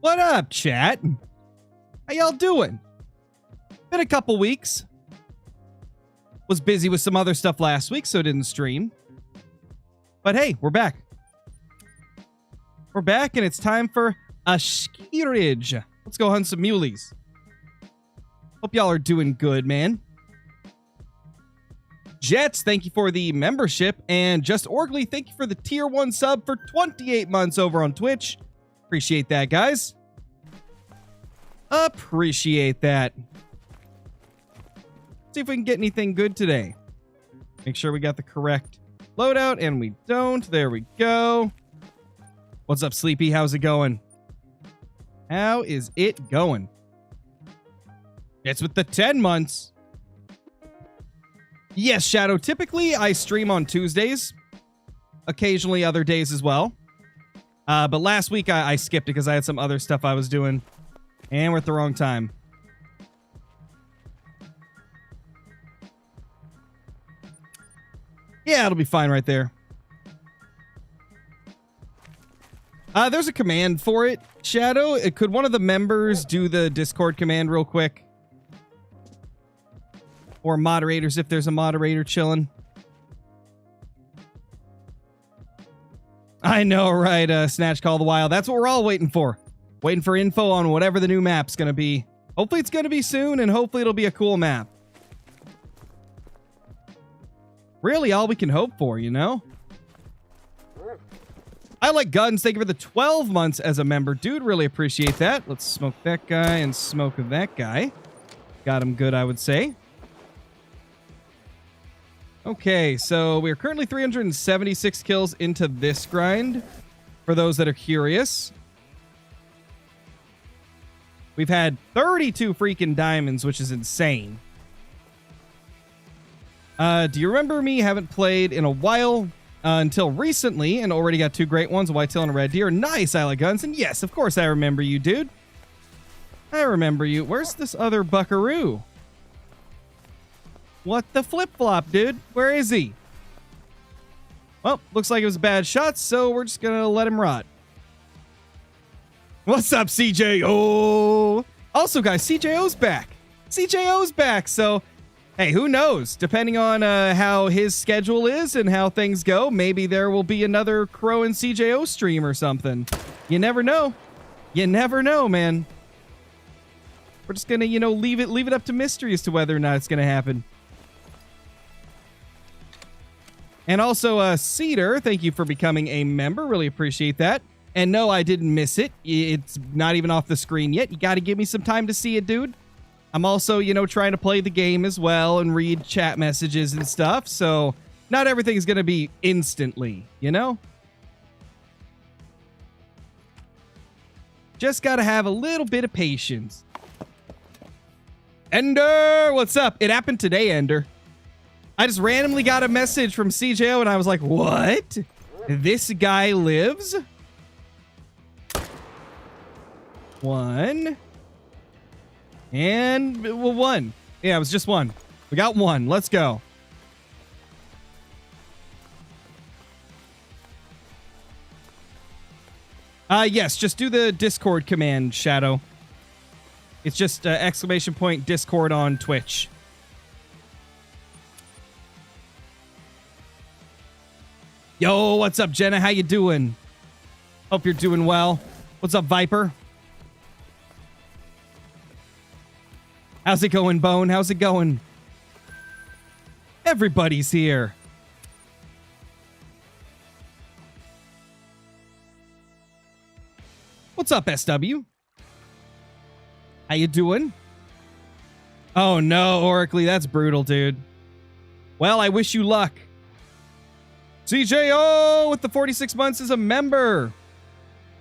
What up, chat? How y'all doing? Been a couple weeks. Was busy with some other stuff last week, so didn't stream. But hey, we're back. We're back, and it's time for a skirridge. Let's go hunt some muleys. Hope y'all are doing good, man. Jets, thank you for the membership. And Just Orgly, thank you for the tier 1 sub for 28 months over on Twitch. Appreciate that, guys. Appreciate that. See if we can get anything good today. Make sure we got the correct loadout, and we don't. There we go. What's up, Sleepy? How's it going? How is it going? It's with the 10 months. Yes, Shadow. Typically, I stream on Tuesdays. Occasionally other days as well. But last week, I skipped it because I had some other stuff I was doing. And we're at the wrong time. Yeah, it'll be fine right there. There's a command for it, Shadow. Could one of the members do the Discord command real quick? Or moderators, if there's a moderator chilling. I know, right? Snatch Call of the Wild. That's what we're all waiting for. Waiting for info on whatever the new map's going to be. Hopefully it's going to be soon, and hopefully it'll be a cool map. Really all we can hope for, you know? I like guns. Thank you for the 12 months as a member. Dude, really appreciate that. Let's smoke that guy and smoke that guy. Got him good, I would say. Okay, so we're currently 376 kills into this grind, for those that are curious. We've had 32 freaking diamonds, which is insane. Do you remember me? Haven't played in a while until recently, and already got 2 great ones, a whitetail and a red deer. Nice, I like guns. And yes, of course I remember you, dude. I remember you. Where's this other buckaroo? What the flip-flop, dude? Where is he? Well, looks like it was a bad shot, so we're just gonna let him rot. What's up, CJO? Also, guys, CJO's back. CJO's back, so, hey, who knows? Depending on how his schedule is and how things go, maybe there will be another Crow and CJO stream or something. You never know. You never know, man. We're just gonna, you know, leave it up to mystery as to whether or not it's gonna happen. And also, Cedar, thank you for becoming a member. Really appreciate that. And no, I didn't miss it. It's not even off the screen yet. You got to give me some time to see it, dude. I'm also, you know, trying to play the game as well and read chat messages and stuff. So not everything's going to be instantly, you know? Just got to have a little bit of patience. Ender, what's up? It happened today, Ender. I just randomly got a message from CJO and I was like, what? This guy lives? 1. And, well, 1. Yeah, it was just 1. We got 1. Let's go. Yes, just do the Discord command, Shadow. It's just !, Discord on Twitch. Yo, what's up, Jenna? How you doing? Hope you're doing well. What's up, Viper? How's it going, Bone? How's it going? Everybody's here. What's up, SW? How you doing? Oh no, Oracly, that's brutal, dude. Well, I wish you luck. CJO with the 46 months as a member.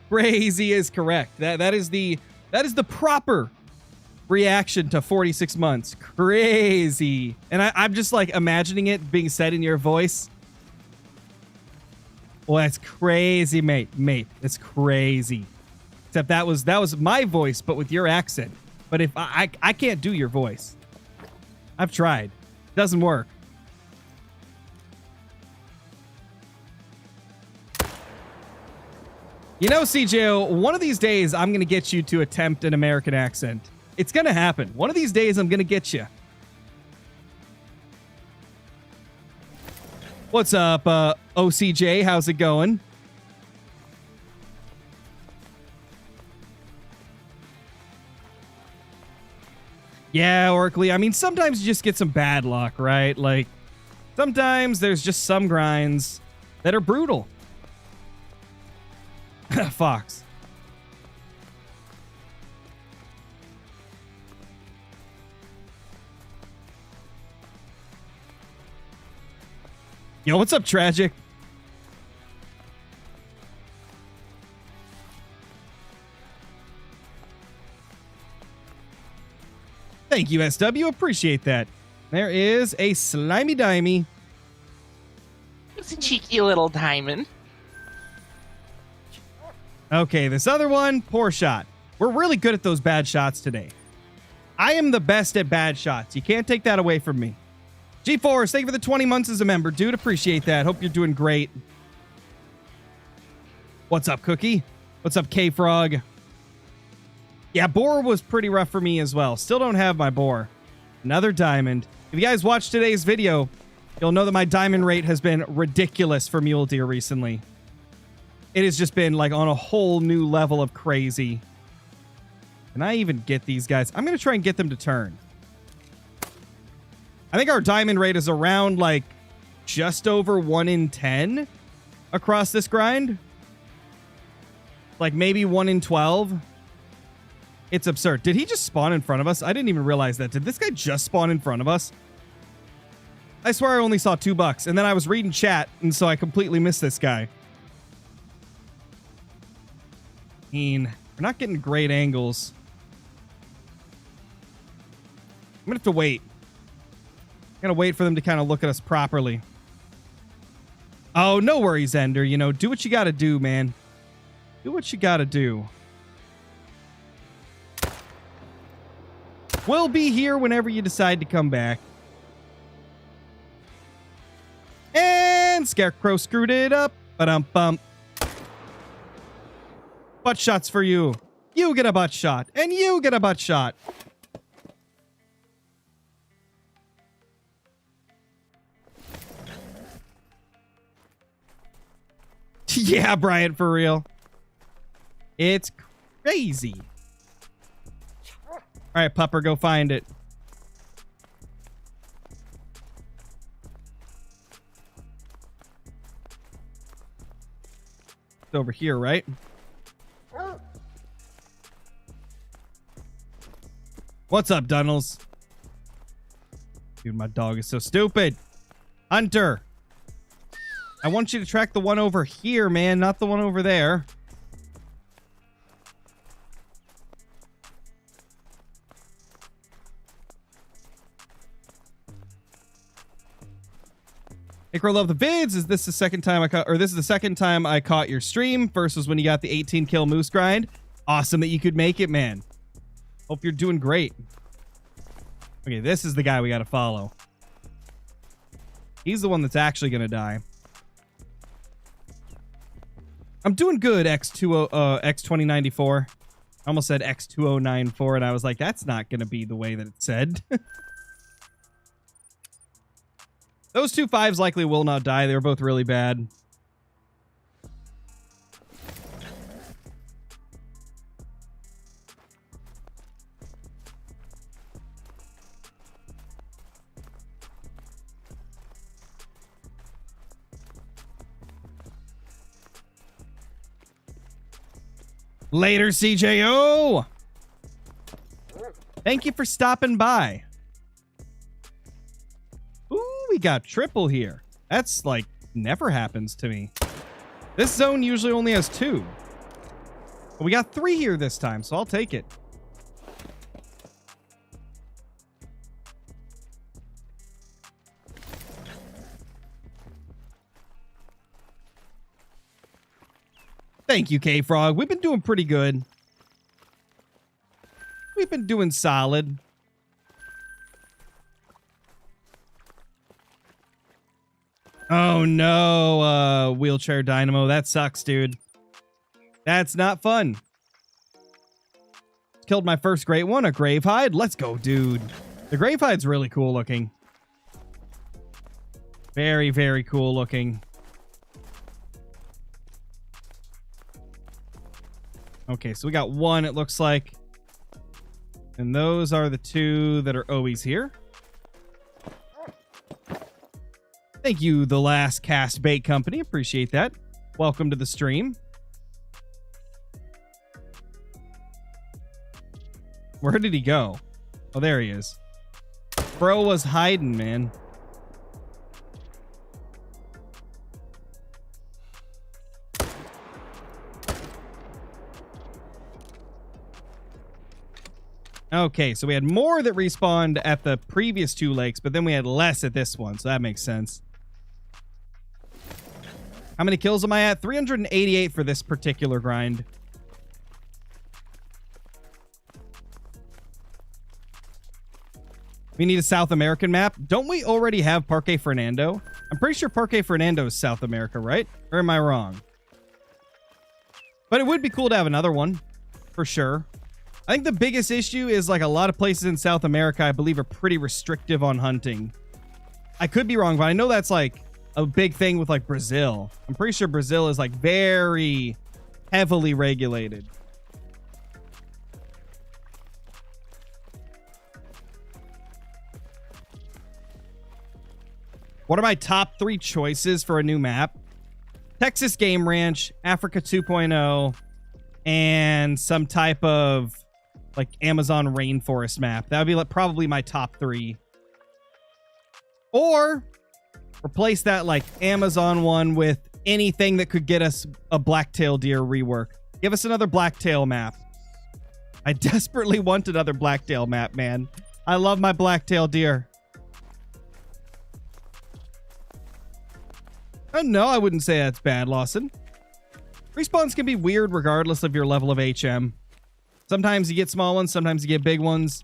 Crazy is correct. That is the proper reaction to 46 months. Crazy. And I'm just like imagining it being said in your voice. Well, that's crazy, mate. It's crazy. Except that was my voice, but with your accent. But if I can't do your voice. I've tried. Doesn't work. You know, CJO, one of these days I'm going to get you to attempt an American accent. It's going to happen. One of these days I'm going to get you. What's up, OCJ? How's it going? Yeah, Orkley. I mean, sometimes you just get some bad luck, right? Like, sometimes there's just some grinds that are brutal. Fox. Yo, what's up, Tragic? Thank you, SW. Appreciate that. There is a slimy dimey. It's a cheeky little diamond. Okay, this other one, poor shot. We're really good at those bad shots today. I am the best at bad shots. You can't take that away from me. G-Force, thank you for the 20 months as a member, dude. Appreciate that. Hope you're doing great. What's up, Cookie? What's up, K-Frog? Yeah, boar was pretty rough for me as well. Still don't have my boar. Another diamond. If you guys watched today's video, you'll know that my diamond rate has been ridiculous for mule deer recently. It has just been like on a whole new level of crazy. Can I even get these guys? I'm going to try and get them to turn. I think our diamond rate is around like just over 1 in 10 across this grind. Like maybe 1 in 12. It's absurd. Did he just spawn in front of us? I didn't even realize that. Did this guy just spawn in front of us? I swear I only saw $2 and then I was reading chat and so I completely missed this guy. We're not getting great angles. I'm gonna have to wait. I'm gonna wait for them to kind of look at us properly. Oh, no worries, Ender. You know, do what you gotta do, man. Do what you gotta do. We'll be here whenever you decide to come back. And Scarecrow screwed it up. Ba-dum-bum. Butt shots for you. You get a butt shot. And you get a butt shot. Yeah, Bryant, for real. It's crazy. All right, Pupper, go find it. It's over here, right? What's up, Dunnels? Dude, my dog is so stupid. Hunter. I want you to track the one over here, man, not the one over there. Acro love the vids. Is this the second time I caught, or this is the second time I caught your stream versus when you got the 18 kill moose grind? Awesome that you could make it, man. Hope you're doing great. Okay, this is the guy we got to follow. He's the one that's actually going to die. I'm doing good, X2094. I almost said X2094, and I was like, that's not going to be the way that it said. Those 2 5s likely will not die. They were both really bad. Later, CJO. Thank you for stopping by. Ooh, we got triple here. That's like never happens to me. This zone usually only has 2. But we got 3 here this time, so I'll take it. Thank you, K-Frog. We've been doing pretty good. We've been doing solid. Oh no, wheelchair dynamo. That sucks, dude. That's not fun. Killed my first great one, a Gravehide. Let's go, dude. The Gravehide's really cool looking. Very, very cool looking. Okay, so we got one, it looks like. And those are the two that are always here. Thank you, The Last Cast Bait Company. Appreciate that. Welcome to the stream. Where did he go? Oh, there he is. Bro was hiding, man. Okay, so we had more that respawned at the previous two lakes, but then we had less at this one, so that makes sense. How many kills am I at? 388 for this particular grind. We need a South American map. Don't we already have Parque Fernando? I'm pretty sure Parque Fernando is South America, right? Or am I wrong? But it would be cool to have another one, for sure. I think the biggest issue is like a lot of places in South America, I believe, are pretty restrictive on hunting. I could be wrong, but I know that's like a big thing with like Brazil. I'm pretty sure Brazil is like very heavily regulated. What are my top 3 choices for a new map? Texas Game Ranch, Africa 2.0, and some type of like Amazon rainforest map. That would be like probably my top 3. Or replace that like Amazon one with anything that could get us a blacktail deer rework. Give us another blacktail map. I desperately want another blacktail map, man. I love my blacktail deer. Oh, no, I wouldn't say that's bad, Lawson. Respawns can be weird regardless of your level of HM. Sometimes you get small ones, sometimes you get big ones.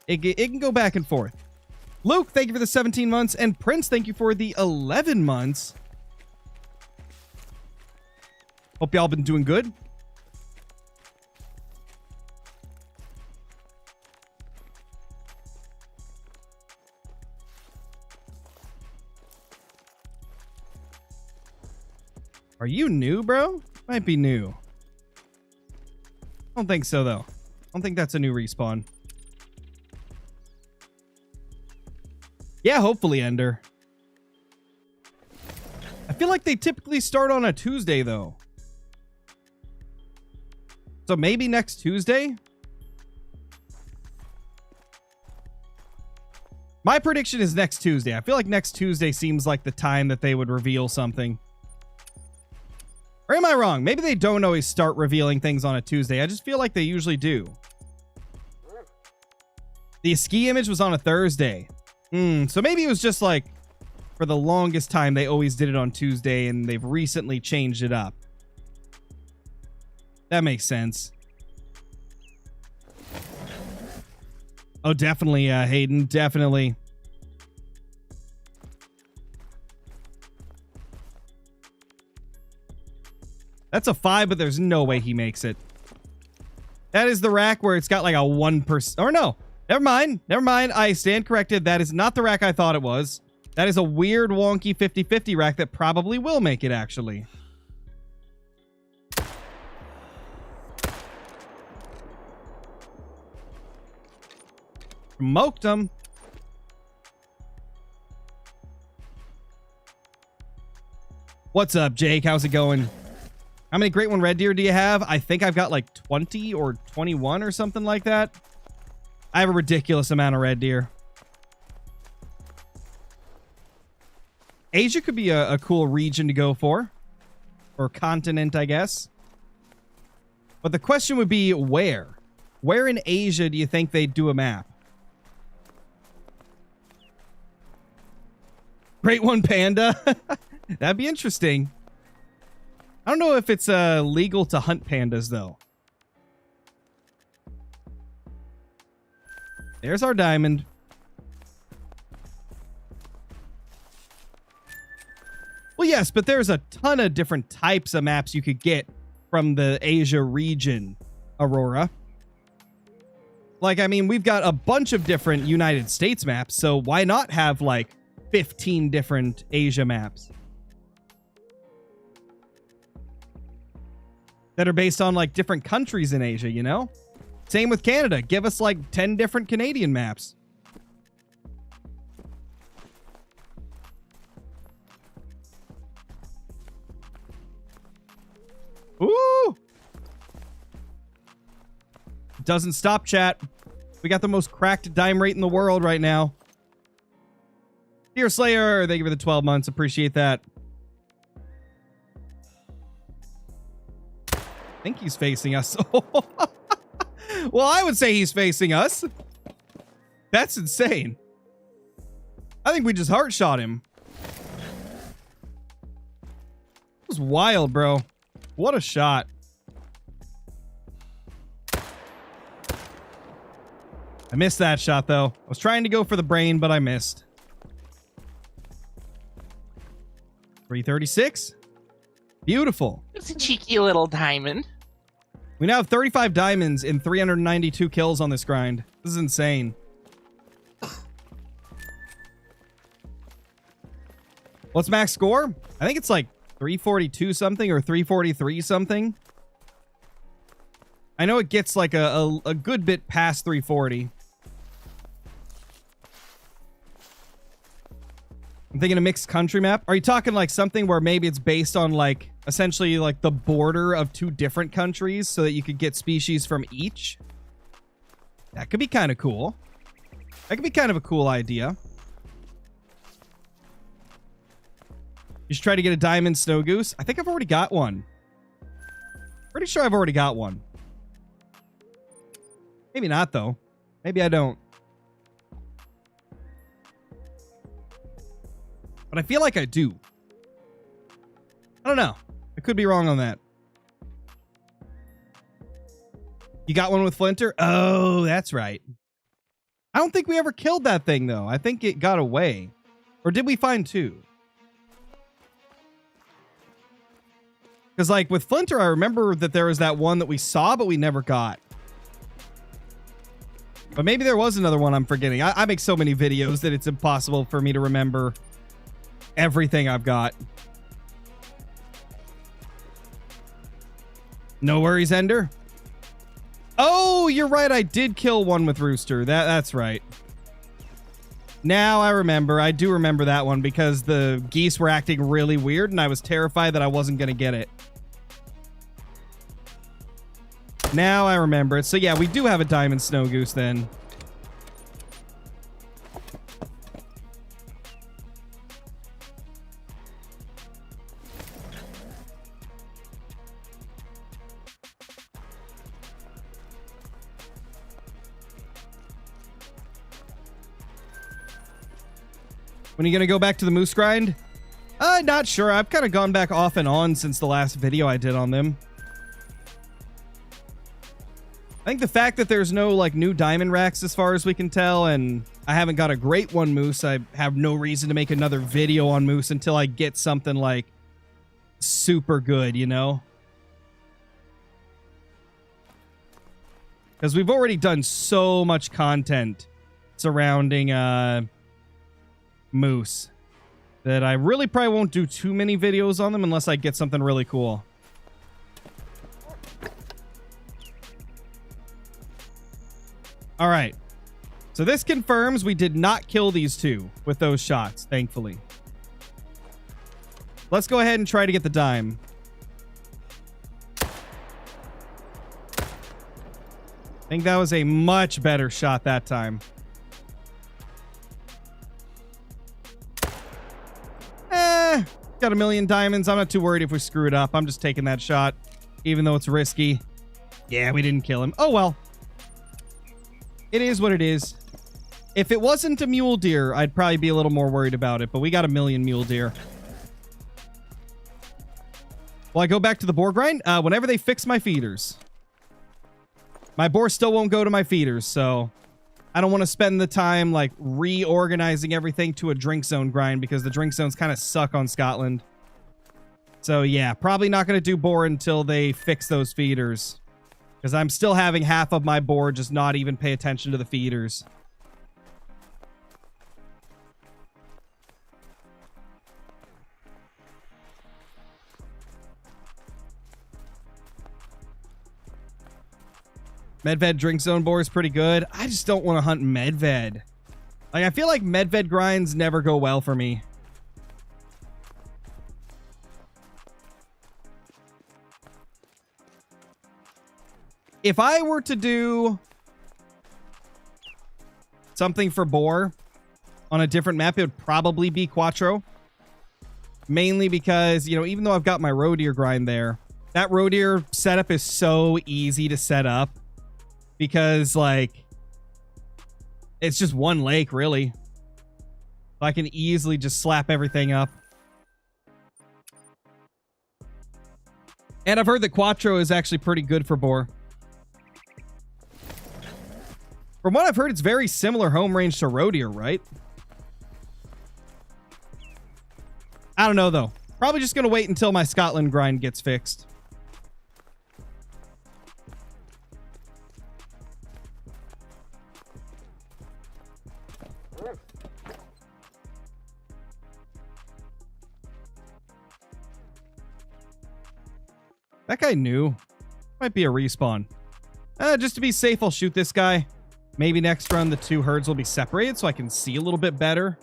It can go back and forth. Luke, thank you for the 17 months. And Prince, thank you for the 11 months. Hope y'all been doing good. Are you new, bro? Might be new. I don't think so, though. I don't think that's a new respawn. Yeah, hopefully, Ender. I feel like they typically start on a Tuesday, though. So maybe next Tuesday? My prediction is next Tuesday. I feel like next Tuesday seems like the time that they would reveal something. Or am I wrong? Maybe they don't always start revealing things on a Tuesday. I just feel like they usually do. The ski image was on a Thursday. So maybe it was just like, for the longest time, they always did it on Tuesday, and they've recently changed it up. That makes sense. Oh, definitely, Hayden. Definitely. That's a 5, but there's no way he makes it. That is the rack where it's got like a 1%. Or no, never mind. Never mind. I stand corrected. That is not the rack I thought it was. That is a weird, wonky 50-50 rack that probably will make it, actually. Smoked him. What's up, Jake? How's it going? How many Great One Red Deer do you have? I think I've got like 20 or 21 or something like that. I have a ridiculous amount of red deer. Asia could be a cool region to go for. Or continent, I guess. But the question would be where? Where in Asia do you think they'd do a map? Great One Panda? That'd be interesting. I don't know if it's legal to hunt pandas, though. There's our diamond. Well, yes, but there's a ton of different types of maps you could get from the Asia region, Aurora. Like, I mean, we've got a bunch of different United States maps, so why not have, like, 15 different Asia maps that are based on, like, different countries in Asia, you know? Same with Canada. Give us, like, 10 different Canadian maps. Ooh! Doesn't stop, chat. We got the most cracked dime rate in the world right now. Dear Slayer, thank you for the 12 months. Appreciate that. I think he's facing us. Well, I would say he's facing us. That's insane. I think we just heart shot him. It was wild, bro. What a shot. I missed that shot, though. I was trying to go for the brain, but I missed. 336. Beautiful. It's a cheeky little diamond. We now have 35 diamonds and 392 kills on this grind. This is insane. What's max score? I think it's like 342 something or 343 something. I know it gets like a good bit past 340. I'm thinking a mixed country map. Are you talking like something where maybe it's based on like essentially like the border of two different countries so that you could get species from each? That could be kind of cool. That could be kind of a cool idea. You should try to get a diamond snow goose. I think I've already got one. Pretty sure I've already got one. Maybe not, though. Maybe I don't. But I feel like I do. I don't know. I could be wrong on that. You got one with Flinter? Oh, that's right. I don't think we ever killed that thing, though. I think it got away. Or did we find two? Because, like, with Flinter, I remember that there was that one that we saw, but we never got. But maybe there was another one I'm forgetting. I make so many videos that it's impossible for me to remember everything I've got. No worries, Ender. Oh, you're right. I did kill one with Rooster. That's right. Now I remember. I do remember that one because the geese were acting really weird and I was terrified that I wasn't going to get it. Now I remember it. So yeah, we do have a diamond snow goose then. When are you going to go back to the moose grind? Not sure. I've kind of gone back off and on since the last video I did on them. I think the fact that there's no like new diamond racks as far as we can tell, and I haven't got a great one moose, I have no reason to make another video on moose until I get something like super good, you know? Because we've already done so much content surrounding moose that I really probably won't do too many videos on them unless I get something really cool. All right. So this confirms we did not kill these two with those shots, thankfully. Let's go ahead and try to get the dime. I think that was a much better shot that time. Got a million diamonds. I'm not too worried if we screw it up. I'm just taking that shot, even though it's risky. Yeah, we didn't kill him. Oh, well. It is what it is. If it wasn't a mule deer, I'd probably be a little more worried about it, but we got a million mule deer. Will I go back to the boar grind? Whenever they fix my feeders. My boar still won't go to my feeders, so I don't want to spend the time like reorganizing everything to a drink zone grind because the drink zones kind of suck on Scotland. So yeah, probably not going to do boar until they fix those feeders. Because I'm still having half of my board just not even pay attention to the feeders. Medved Drink Zone boar is pretty good. I just don't want to hunt Medved. Like, I feel like Medved grinds never go well for me. If I were to do something for boar on a different map, it would probably be Quattro. Mainly because, you know, even though I've got my roe deer grind there, that roe deer setup is so easy to set up. Because, like, it's just one lake, really. I can easily just slap everything up. And I've heard that Quattro is actually pretty good for boar. From what I've heard, it's very similar home range to roe deer, right? I don't know, though. Probably just going to wait until my Scotland grind gets fixed. That guy knew. Might be a respawn. Just to be safe, I'll shoot this guy. Maybe next run the two herds will be separated so I can see a little bit better.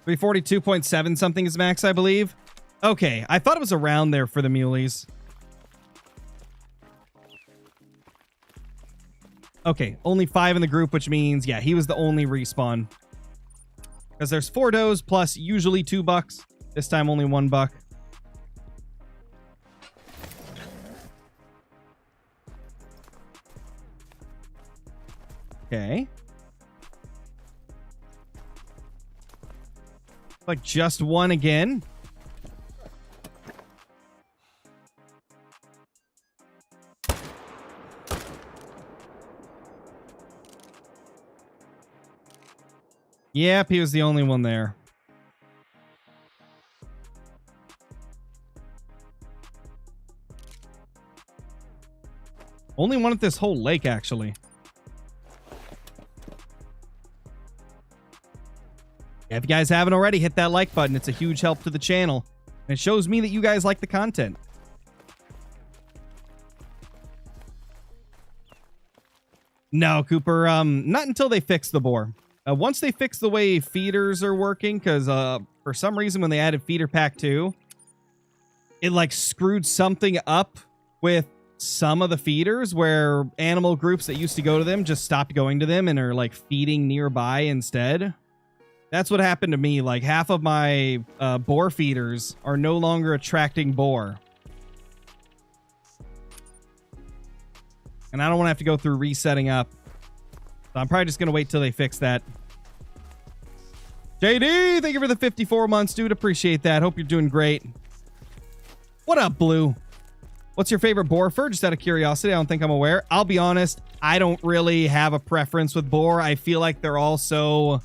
$342.7 something is max, I believe. Okay, I thought it was around there for the muleys. Okay, only 5 in the group, which means, yeah, he was the only respawn. Because there's 4 does plus usually $2. This time only $1. Okay. Like just one again. Yep, he was the only one there. Only one at this whole lake, actually. If you guys haven't already, hit that like button. It's a huge help to the channel. And it shows me that you guys like the content. No, Cooper, not until they fix the boar. Once they fix the way feeders are working, because for some reason when they added Feeder Pack 2, it like screwed something up with some of the feeders where animal groups that used to go to them just stopped going to them and are like feeding nearby instead. That's what happened to me. Like half of my boar feeders are no longer attracting boar. And I don't want to have to go through resetting up. So I'm probably just going to wait till they fix that. JD, thank you for the 54 months, dude. Appreciate that. Hope you're doing great. What up, Blue? What's your favorite boar fur? Just out of curiosity. I don't think I'm aware. I'll be honest. I don't really have a preference with boar. I feel like they're all so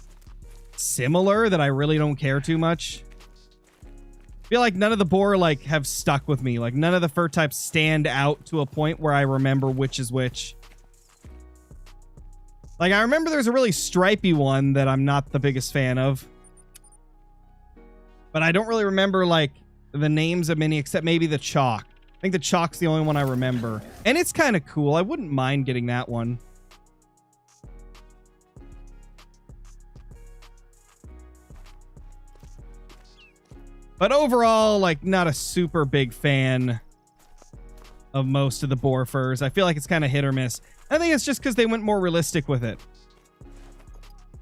similar that I really don't care too much. I feel like none of the boar like have stuck with me. Like none of the fur types stand out to a point where I remember which is which. Like, I remember there's a really stripy one that I'm not the biggest fan of. But I don't really remember, like, the names of many except maybe the chalk. I think the chalk's the only one I remember. And it's kind of cool. I wouldn't mind getting that one. But overall, like, not a super big fan of most of the boar furs. I feel like it's kind of hit or miss. I think it's just because they went more realistic with it.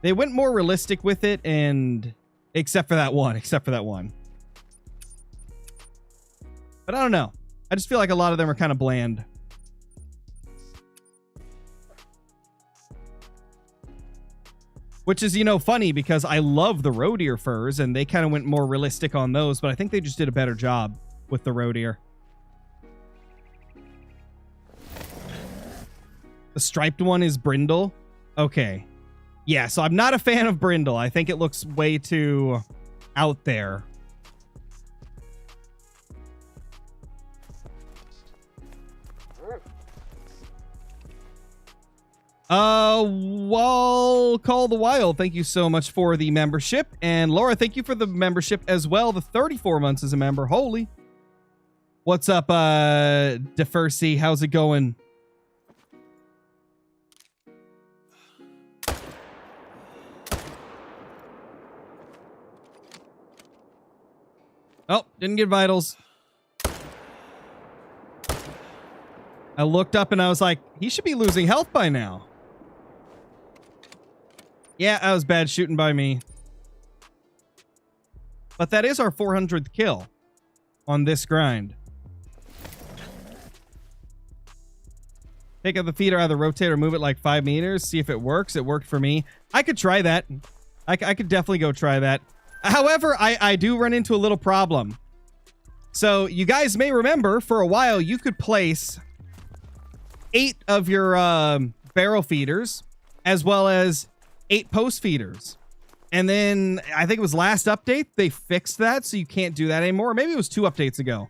They went more realistic with it, and except for that one. But I don't know. I just feel like a lot of them are kind of bland. Which is, you know, funny because I love the roe deer furs, and they kind of went more realistic on those, but I think they just did a better job with the roe deer. The striped one is brindle. Okay. Yeah, so I'm not a fan of Brindle. I think it looks way too out there. Well, Call the Wild, thank you so much for the membership. And Laura, thank you for the membership as well. The 34 months as a member. Holy. What's up, DeFercy? How's it going? Oh, didn't get vitals. I looked up and I was like, he should be losing health by now. Yeah, that was bad shooting by me. But that is our 400th kill on this grind. Take out the feeder out of the rotator, move it like 5 meters, see if it works. It worked for me. I could try that. I could definitely go try that. However, I do run into a little problem. So you guys may remember for a while you could place 8 of your barrel feeders as well as 8 post feeders. And then I think it was last update they fixed that, so you can't do that anymore. Maybe it was 2 updates ago.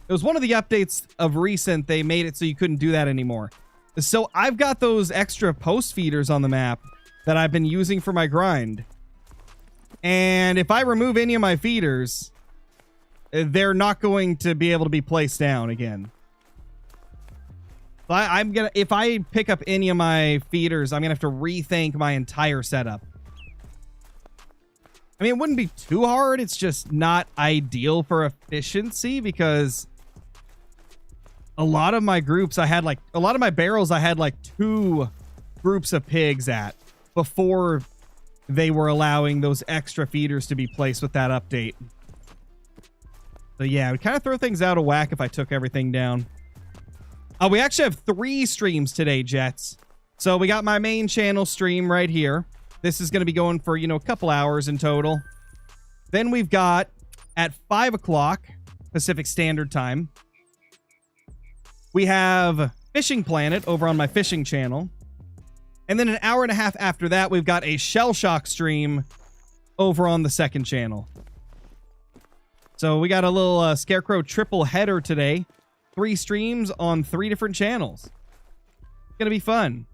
It was one of the updates of recent. They made it so you couldn't do that anymore. So I've got those extra post feeders on the map that I've been using for my grind. And if I remove any of my feeders, they're not going to be able to be placed down again. I'm gonna, if I pick up any of my feeders, I'm gonna have to rethink my entire setup. I mean, it wouldn't be too hard. It's just not ideal for efficiency because a lot of my groups I had like, a lot of my barrels I had like 2 groups of pigs at before they were allowing those extra feeders to be placed with that update. So yeah, it would kind of throw things out of whack if I took everything down. We actually have 3 streams today, Jets. So we got my main channel stream right here. This is going to be going for, you know, a couple hours in total. Then we've got at 5 o'clock Pacific Standard Time. We have Fishing Planet over on my fishing channel. And then an hour and a half after that, we've got a Shell Shock stream over on the second channel. So we got a little Scarecrow triple header today. 3 streams on 3 different channels. It's going to be fun.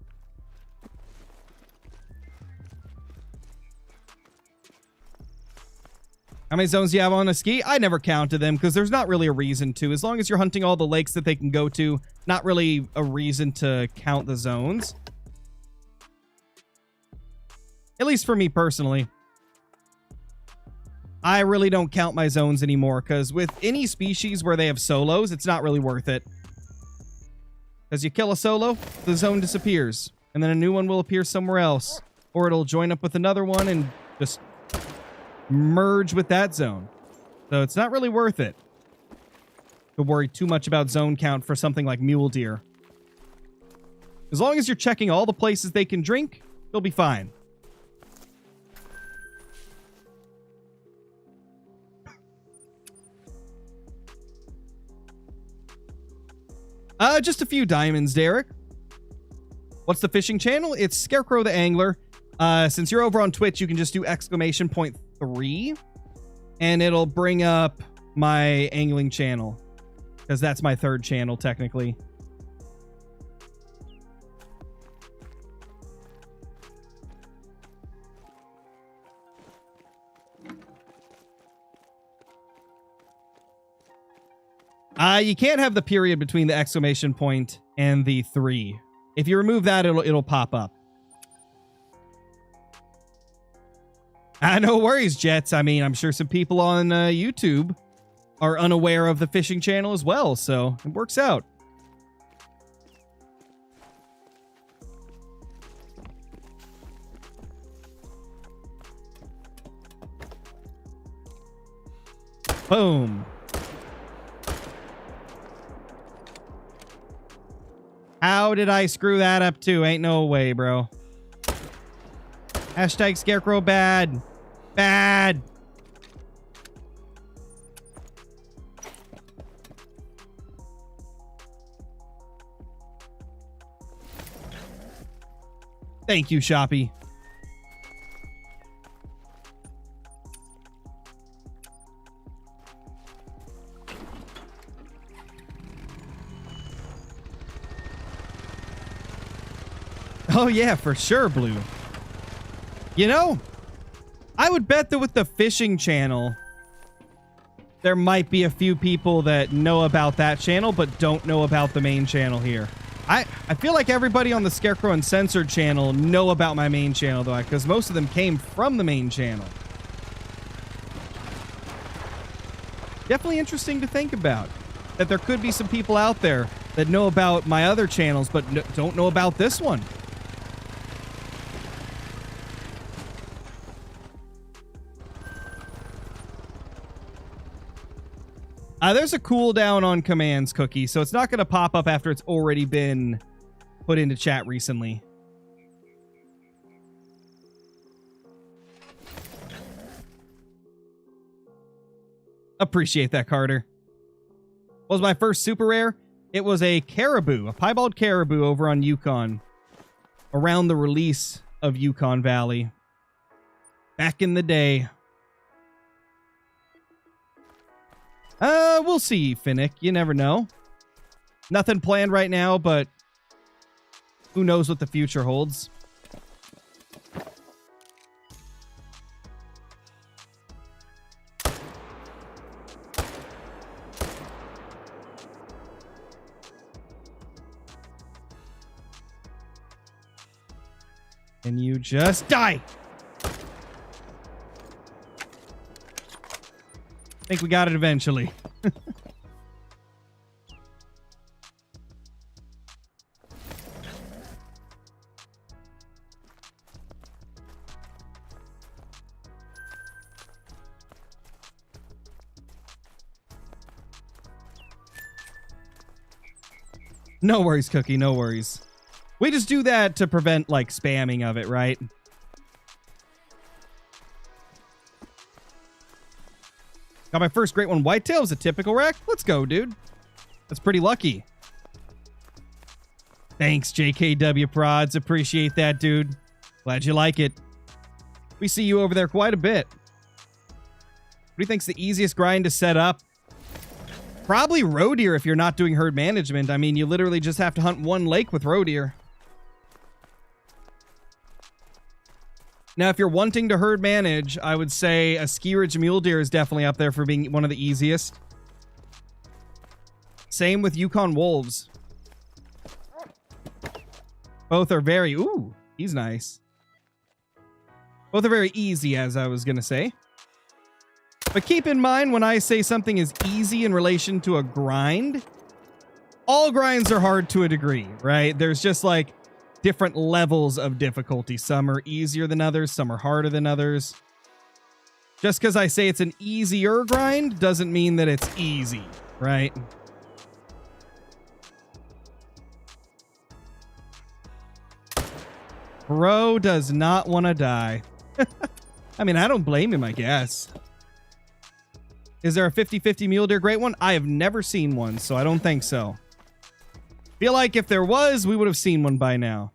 How many zones do you have on a ski? I never counted them because there's not really a reason to. As long as you're hunting all the lakes that they can go to, not really a reason to count the zones. At least for me personally. I really don't count my zones anymore because with any species where they have solos, it's not really worth it. Because you kill a solo, the zone disappears. And then a new one will appear somewhere else. Or it'll join up with another one and just merge with that zone. So it's not really worth it to worry too much about zone count for something like mule deer. As long as you're checking all the places they can drink, you'll be fine. Just a few diamonds, Derek. What's the fishing channel? It's Scarecrow the Angler. Since you're over on Twitch, you can just do !3 and it'll bring up my angling channel because that's my 3rd channel technically. You can't have the period between the ! and the 3. If you remove that, it'll pop up. No worries, Jets. I mean, I'm sure some people on YouTube are unaware of the fishing channel as well, so it works out. Boom. How did I screw that up too? Ain't no way, bro. Hashtag Scarecrow bad. Bad. Thank you, Shoppy. Oh, yeah, for sure, Blue. You know, I would bet that with the fishing channel, there might be a few people that know about that channel, but don't know about the main channel here. I feel like everybody on the Scarecrow and Censored channel know about my main channel, though, because most of them came from the main channel. Definitely interesting to think about, that there could be some people out there that know about my other channels, but don't know about this one. There's a cooldown on commands, Cookie, so it's not going to pop up after it's already been put into chat recently. Appreciate that, Carter. What was my first super rare? It was a caribou, a piebald caribou over on Yukon, around the release of Yukon Valley. Back in the day. We'll see, Finnick. You never know. Nothing planned right now, but who knows what the future holds. Can you just die? I think we got it eventually. No worries, Cookie, no worries. We just do that to prevent, like, spamming of it, right? Got my first great one. Whitetail is a typical wreck. Let's go, dude. That's pretty lucky. Thanks, JKW Prods. Appreciate that, dude. Glad you like it. We see you over there quite a bit. What do you think's the easiest grind to set up? Probably roe deer if you're not doing herd management. I mean, you literally just have to hunt one lake with roe deer. Now, if you're wanting to herd manage, I would say a ski ridge mule deer is definitely up there for being one of the easiest. Same with Yukon wolves. Both are very... Ooh, he's nice. Both are very easy, as I was going to say. But keep in mind, when I say something is easy in relation to a grind, all grinds are hard to a degree, right? There's just like different levels of difficulty. Some are easier than others, some are harder than others. Just because I say it's an easier grind doesn't mean that it's easy, right? Bro does not want to die. I mean, I don't blame him, I guess. Is there a 50-50 mule deer great one? I have never seen one, so I don't think so. Feel like if there was, we would have seen one by now.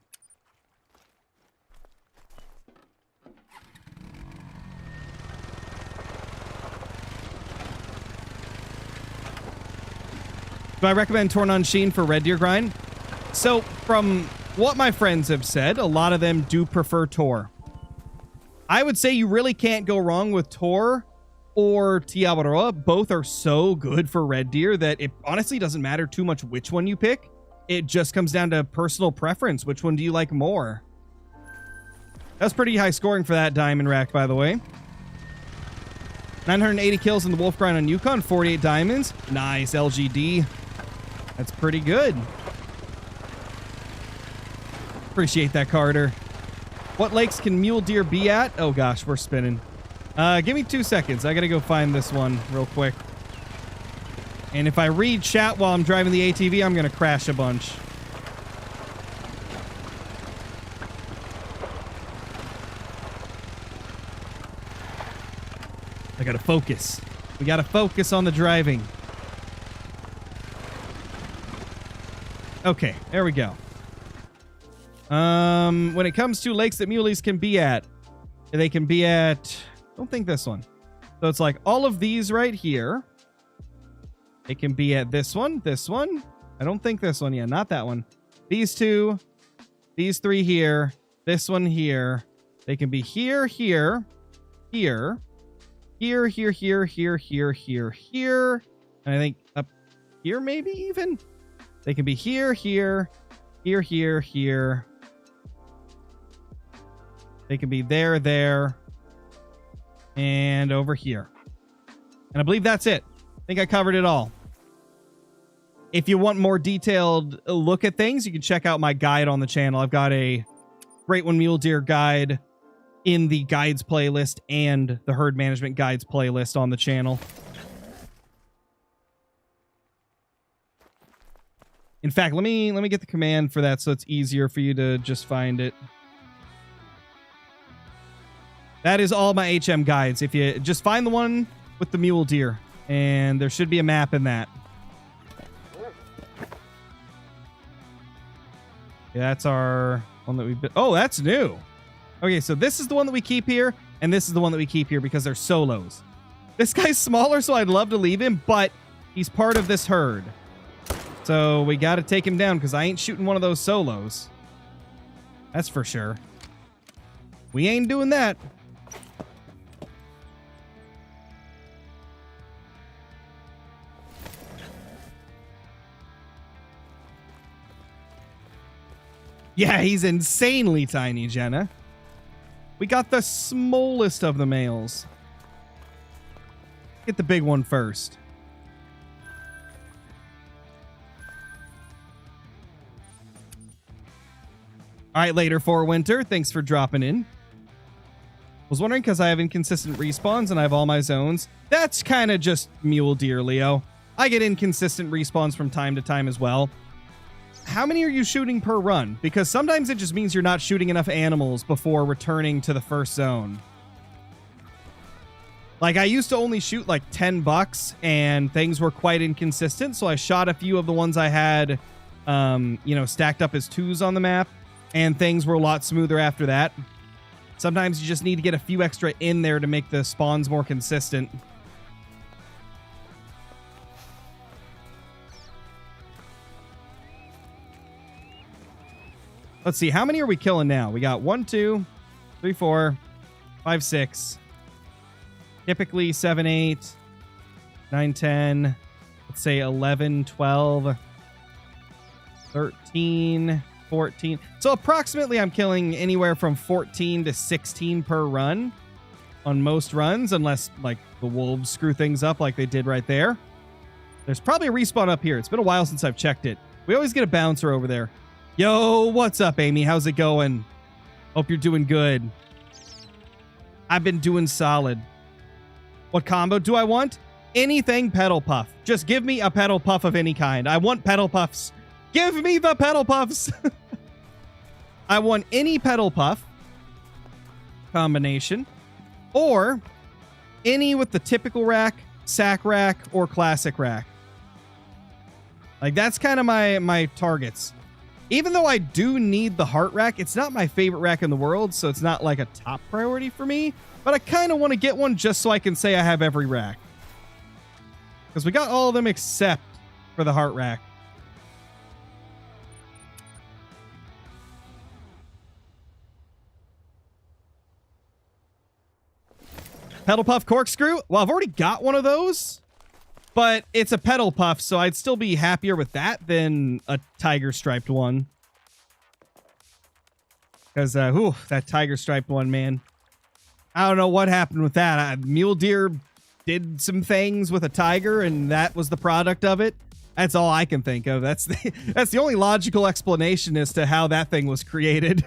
Do I recommend Torn on Sheen for red deer grind? So, from what my friends have said, a lot of them do prefer Tor. I would say you really can't go wrong with Tor or Tiawaroa. Both are so good for red deer that it honestly doesn't matter too much which one you pick. It just comes down to personal preference. Which one do you like more? That's pretty high scoring for that diamond rack, by the way. 980 kills in the wolf grind on Yukon, 48 diamonds. Nice, LGD. That's pretty good. Appreciate that, Carter. What lakes can mule deer be at? Oh gosh, we're spinning. Give me 2 seconds. I gotta go find this one real quick. And if I read chat while I'm driving the ATV, I'm gonna crash a bunch. I gotta focus. We gotta focus on the driving. Okay, there we go. When it comes to lakes that muleys can be at, they can be at... I don't think this one. So it's like all of these right here. It can be at this one. I don't think this one. Yeah, not that one. These two. These three here. This one here. They can be here, here, here, here, here, here, here, here, here, here. And I think up here maybe even? They can be here, here, here, here, here. They can be there, there, and over here. And I believe that's it. I think I covered it all. If you want more detailed look at things, you can check out my guide on the channel. I've got a Great One Mule Deer guide in the guides playlist and the herd management guides playlist on the channel. In fact, let me get the command for that so it's easier for you to just find it. That is all my HM guides. If you just find the one with the mule deer, and there should be a map in that. Yeah, that's our one that we've been... Oh, that's new. Okay, so this is the one that we keep here, and this is the one that we keep here because they're solos. This guy's smaller, so I'd love to leave him, but he's part of this herd. So we got to take him down because I ain't shooting one of those solos. That's for sure. We ain't doing that. Yeah, he's insanely tiny, Jenna. We got the smallest of the males. Get the big one first. All right, later for winter. Thanks for dropping in. Was wondering because I have inconsistent respawns and I have all my zones. That's kind of just mule deer, Leo. I get inconsistent respawns from time to time as well. How many are you shooting per run? Because sometimes it just means you're not shooting enough animals before returning to the first zone. Like, I used to only shoot like 10 bucks and things were quite inconsistent. So I shot a few of the ones I had, stacked up as twos on the map, and things were a lot smoother after that. Sometimes you just need to get a few extra in there to make the spawns more consistent. Let's see, how many are we killing now? We got 1, 2, 3, 4, 5, 6. Typically 7, 8, 9, 10. Let's say 11, 12, 13, 14. So approximately I'm killing anywhere from 14 to 16 per run on most runs, unless like the wolves screw things up like they did right there. There's probably a respawn up here. It's been a while since I've checked it. We always get a bouncer over there. Yo, what's up, Amy? How's it going? Hope you're doing good. I've been doing solid. What combo do I want? Anything pedal puff. Just give me a pedal puff of any kind. I want pedal puffs. Give me the pedal puffs. I want any pedal puff combination or any with the typical rack, sack rack, or classic rack. Like, that's kind of my targets. Even though I do need the heart rack, it's not my favorite rack in the world, so it's not like a top priority for me. But I kind of want to get one just so I can say I have every rack. Because we got all of them except for the heart rack. Pedal puff corkscrew? Well, I've already got one of those. But it's a pedal puff, so I'd still be happier with that than a tiger striped one. Because, that tiger striped one, man. I don't know what happened with that. Mule deer did some things with a tiger, and that was the product of it. That's all I can think of. That's the only logical explanation as to how that thing was created.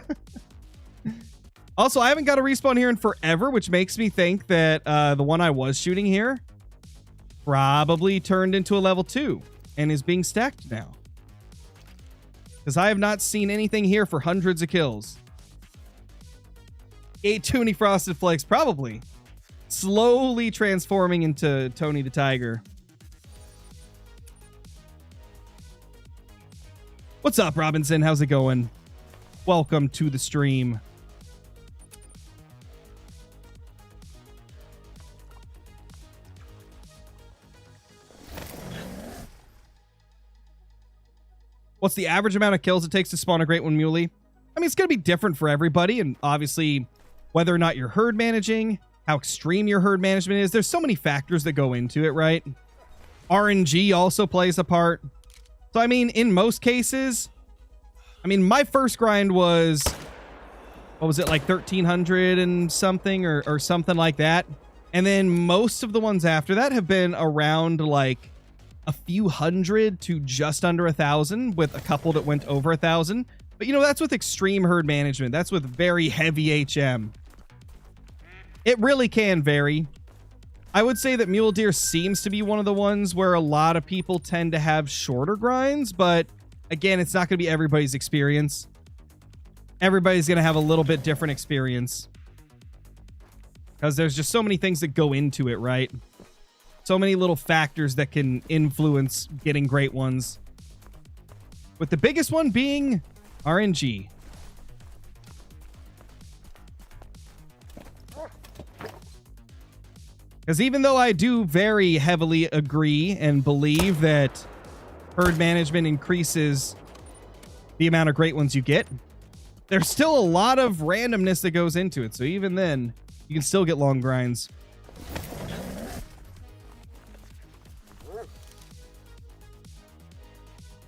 Also, I haven't got a respawn here in forever, which makes me think that the one I was shooting here probably turned into a level 2 and is being stacked now. Because I have not seen anything here for hundreds of kills. Ate too many Frosted Flakes, probably. Slowly transforming into Tony the Tiger. What's up, Robinson? How's it going? Welcome to the stream. What's the average amount of kills it takes to spawn a Great One Muley? I mean, it's going to be different for everybody. And obviously, whether or not you're herd managing, how extreme your herd management is, there's so many factors that go into it, right? RNG also plays a part. So, I mean, in most cases, I mean, my first grind was, what was it, like 1,300 and something or something like that. And then most of the ones after that have been around like a few hundred to just under 1,000, with a couple that went over 1,000. But, you know, that's with extreme herd management. That's with very heavy HM. It really can vary. I would say that mule deer seems to be one of the ones where a lot of people tend to have shorter grinds, but again, it's not going to be everybody's experience. Everybody's going to have a little bit different experience because there's just so many things that go into it, right? So many little factors that can influence getting great ones. With the biggest one being RNG. Because even though I do very heavily agree and believe that herd management increases the amount of great ones you get, there's still a lot of randomness that goes into it. So even then, you can still get long grinds.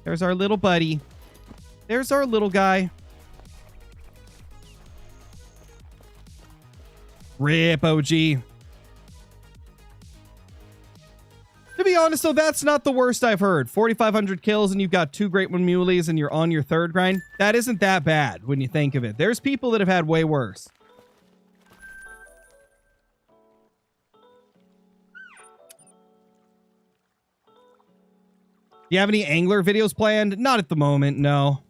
There's our little buddy. There's our little guy. Rip, OG. To be honest, though, that's not the worst I've heard. 4,500 kills and you've got 2 Great One Muleys and you're on your 3rd grind. That isn't that bad when you think of it. There's people that have had way worse. Do you have any angler videos planned? Not at the moment, no.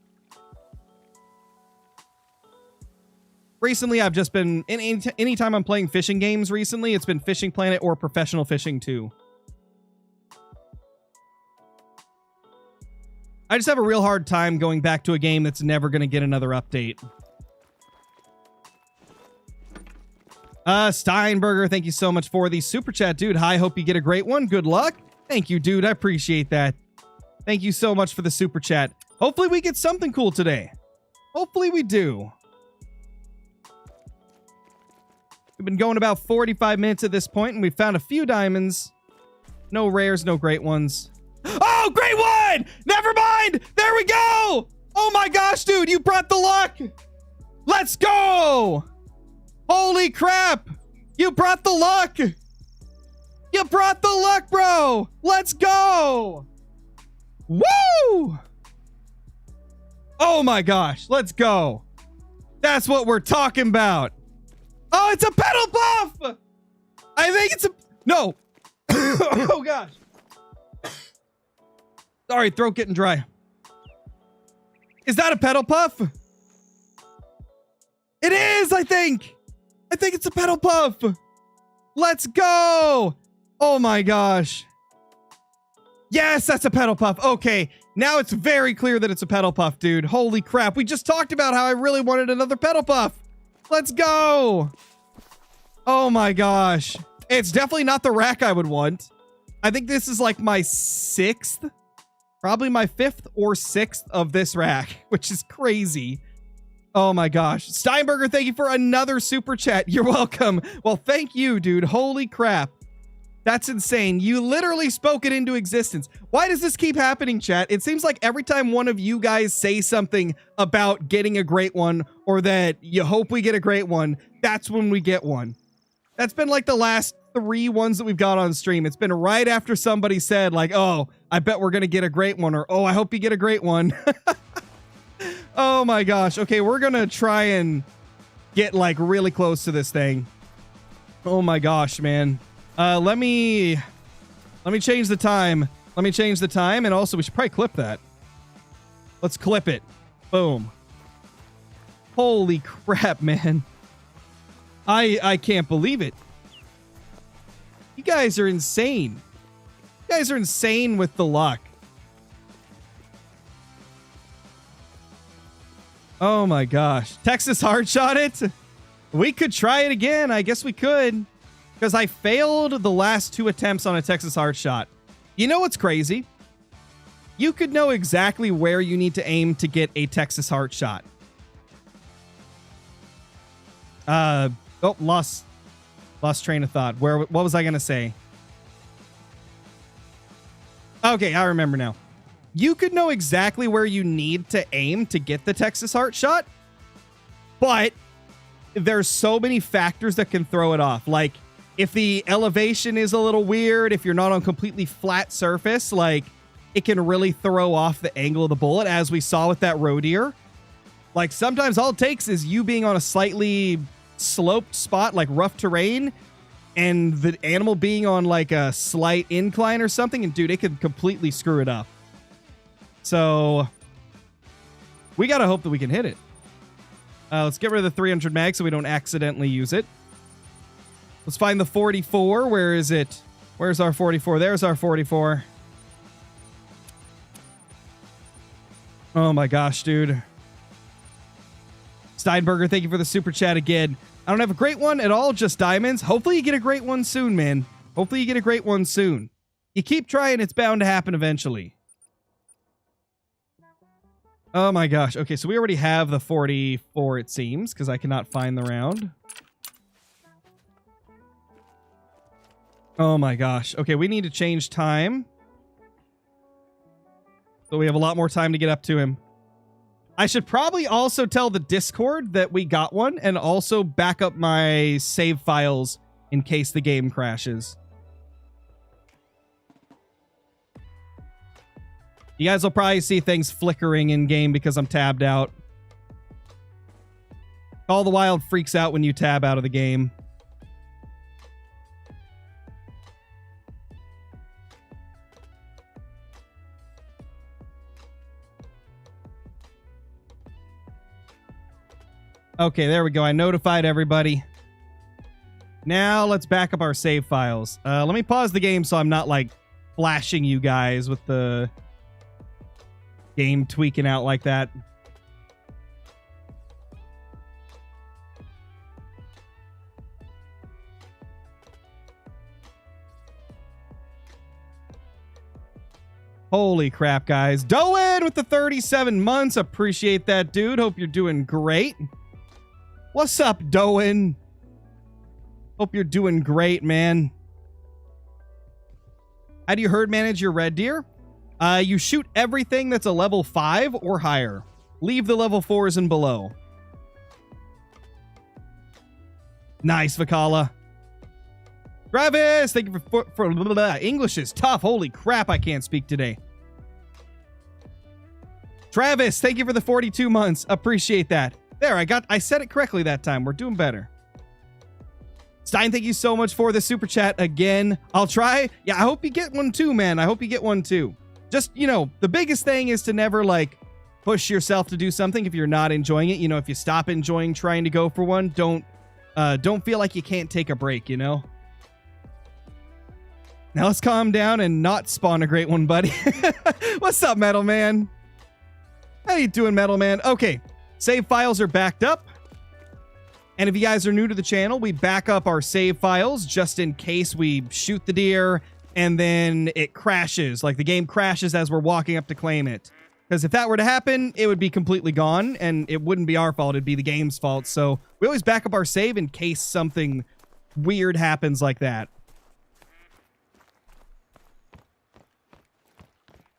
Recently, I've just been... Anytime I'm playing fishing games recently, it's been Fishing Planet or Professional Fishing 2. I just have a real hard time going back to a game that's never going to get another update. Steinberger, thank you so much for the super chat, dude. Hi, hope you get a great one. Good luck. Thank you, dude. I appreciate that. Thank you so much for the super chat. Hopefully we get something cool today. Hopefully we do. We've been going about 45 minutes at this point, and we found a few diamonds. No rares, no great ones. Oh, great one! Never mind! There we go! Oh my gosh, dude, you brought the luck! Let's go! Holy crap! You brought the luck! You brought the luck, bro! Let's go! Woo! Oh my gosh, let's go. That's what we're talking about. Oh, it's a pedal buff! I think it's a... No. Oh gosh. Sorry, throat getting dry. Is that a pedal puff? It is, I think. I think it's a pedal puff. Let's go. Oh my gosh. Yes, that's a pedal puff. Okay, now it's very clear that it's a pedal puff, dude. Holy crap. We just talked about how I really wanted another pedal puff. Let's go. Oh my gosh. It's definitely not the rack I would want. I think this is like my 6th. Probably my 5th or 6th of this rack, which is crazy. Oh my gosh. Steinberger, thank you for another super chat. You're welcome. Well, thank you, dude. Holy crap. That's insane. You literally spoke it into existence. Why does this keep happening, chat? It seems like every time one of you guys say something about getting a great one or that you hope we get a great one, that's when we get one. That's been like the last 3 ones that we've got on stream. It's been right after somebody said like, oh, I bet we're going to get a great one, or oh, I hope you get a great one. Oh my gosh. Okay, we're going to try and get like really close to this thing. Oh my gosh, man. Let me change the time. Let me change the time, and also we should probably clip that. Let's clip it. Boom. Holy crap, man. I can't believe it. You guys are insane. You guys are insane with the luck. Oh my gosh. Texas hard shot it? We could try it again. I guess we could. Because I failed the last 2 attempts on a Texas hard shot. You know what's crazy? You could know exactly where you need to aim to get a Texas hard shot. Oh, lost train of thought. What was I going to say? Okay, I remember now. You could know exactly where you need to aim to get the Texas Heart Shot, but there's so many factors that can throw it off. Like, if the elevation is a little weird, if you're not on completely flat surface, like, it can really throw off the angle of the bullet, as we saw with that roe deer. Like, sometimes all it takes is you being on a slightly sloped spot, like rough terrain, and the animal being on like a slight incline or something, and dude, it could completely screw it up. So we gotta hope that we can hit it. Let's get rid of the 300 mag so we don't accidentally use it. Let's find the 44. Where is it? Where's our 44? There's our 44. Oh my gosh, dude. Steinberger, thank you for the super chat again. I don't have a great one at all, just diamonds. Hopefully you get a great one soon, man. Hopefully you get a great one soon. You keep trying, it's bound to happen eventually. Oh my gosh. Okay, so we already have the 44, it seems, because I cannot find the round. Oh my gosh. Okay, we need to change time. So we have a lot more time to get up to him. I should probably also tell the Discord that we got one and also back up my save files in case the game crashes. You guys will probably see things flickering in game because I'm tabbed out. All the Wild freaks out when you tab out of the game. Okay, there we go. I notified everybody. Now let's back up our save files. Let me pause the game so I'm not like flashing you guys with the game tweaking out like that. Holy crap, guys. Doen with the 37 months. Appreciate that, dude. Hope you're doing great. What's up, Doen? Hope you're doing great, man. How do you herd manage your red deer? You shoot everything that's a level 5 or higher. Leave the level 4s and below. Nice, Vakala. Travis, thank you for English is tough. Holy crap, I can't speak today. Travis, thank you for the 42 months. Appreciate that. There, I said it correctly that time. We're doing better. Stein, thank you so much for the super chat again. I'll try. Yeah, I hope you get one too, man. I hope you get one too. Just, you know, the biggest thing is to never like push yourself to do something if you're not enjoying it. You know, if you stop enjoying trying to go for one, don't feel like you can't take a break, you know? Now let's calm down and not spawn a great one, buddy. What's up, Metal Man? How you doing, Metal Man? Okay. Save files are backed up. And if you guys are new to the channel, we back up our save files just in case we shoot the deer and then it crashes. Like the game crashes as we're walking up to claim it. Because if that were to happen, it would be completely gone and it wouldn't be our fault. It'd be the game's fault. So we always back up our save in case something weird happens like that.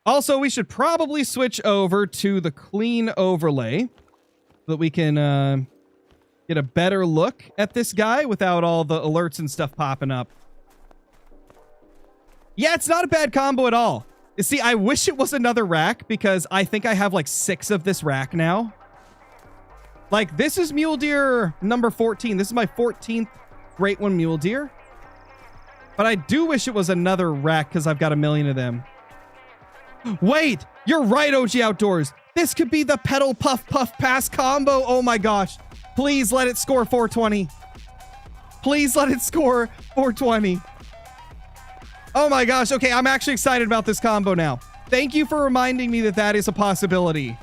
Also, we should probably switch over to the clean overlay so that we can get a better look at this guy without all the alerts and stuff popping up. Yeah, it's not a bad combo at all. You see, I wish it was another rack because I think I have like 6 of this rack now. Like, this is mule deer number 14. This is my 14th great one mule deer. But I do wish it was another rack because I've got a million of them. Wait, you're right, OG Outdoors. This could be the pedal puff puff pass combo. Oh my gosh. Please let it score 420. Please let it score 420. Oh my gosh. Okay, I'm actually excited about this combo now. Thank you for reminding me that that is a possibility.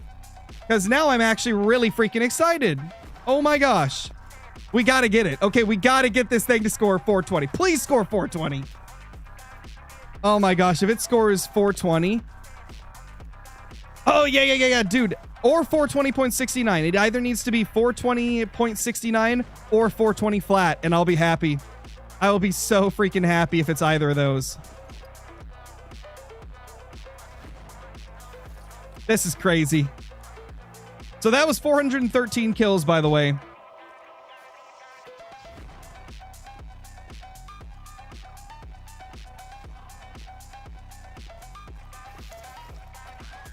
Because now I'm actually really freaking excited. Oh my gosh. We got to get it. Okay, we got to get this thing to score 420. Please score 420. Oh my gosh. If it scores 420... Oh, yeah, dude. Or 420.69. It either needs to be 420.69 or 420 flat, and I'll be happy. I will be so freaking happy if it's either of those. This is crazy. So that was 413 kills, by the way.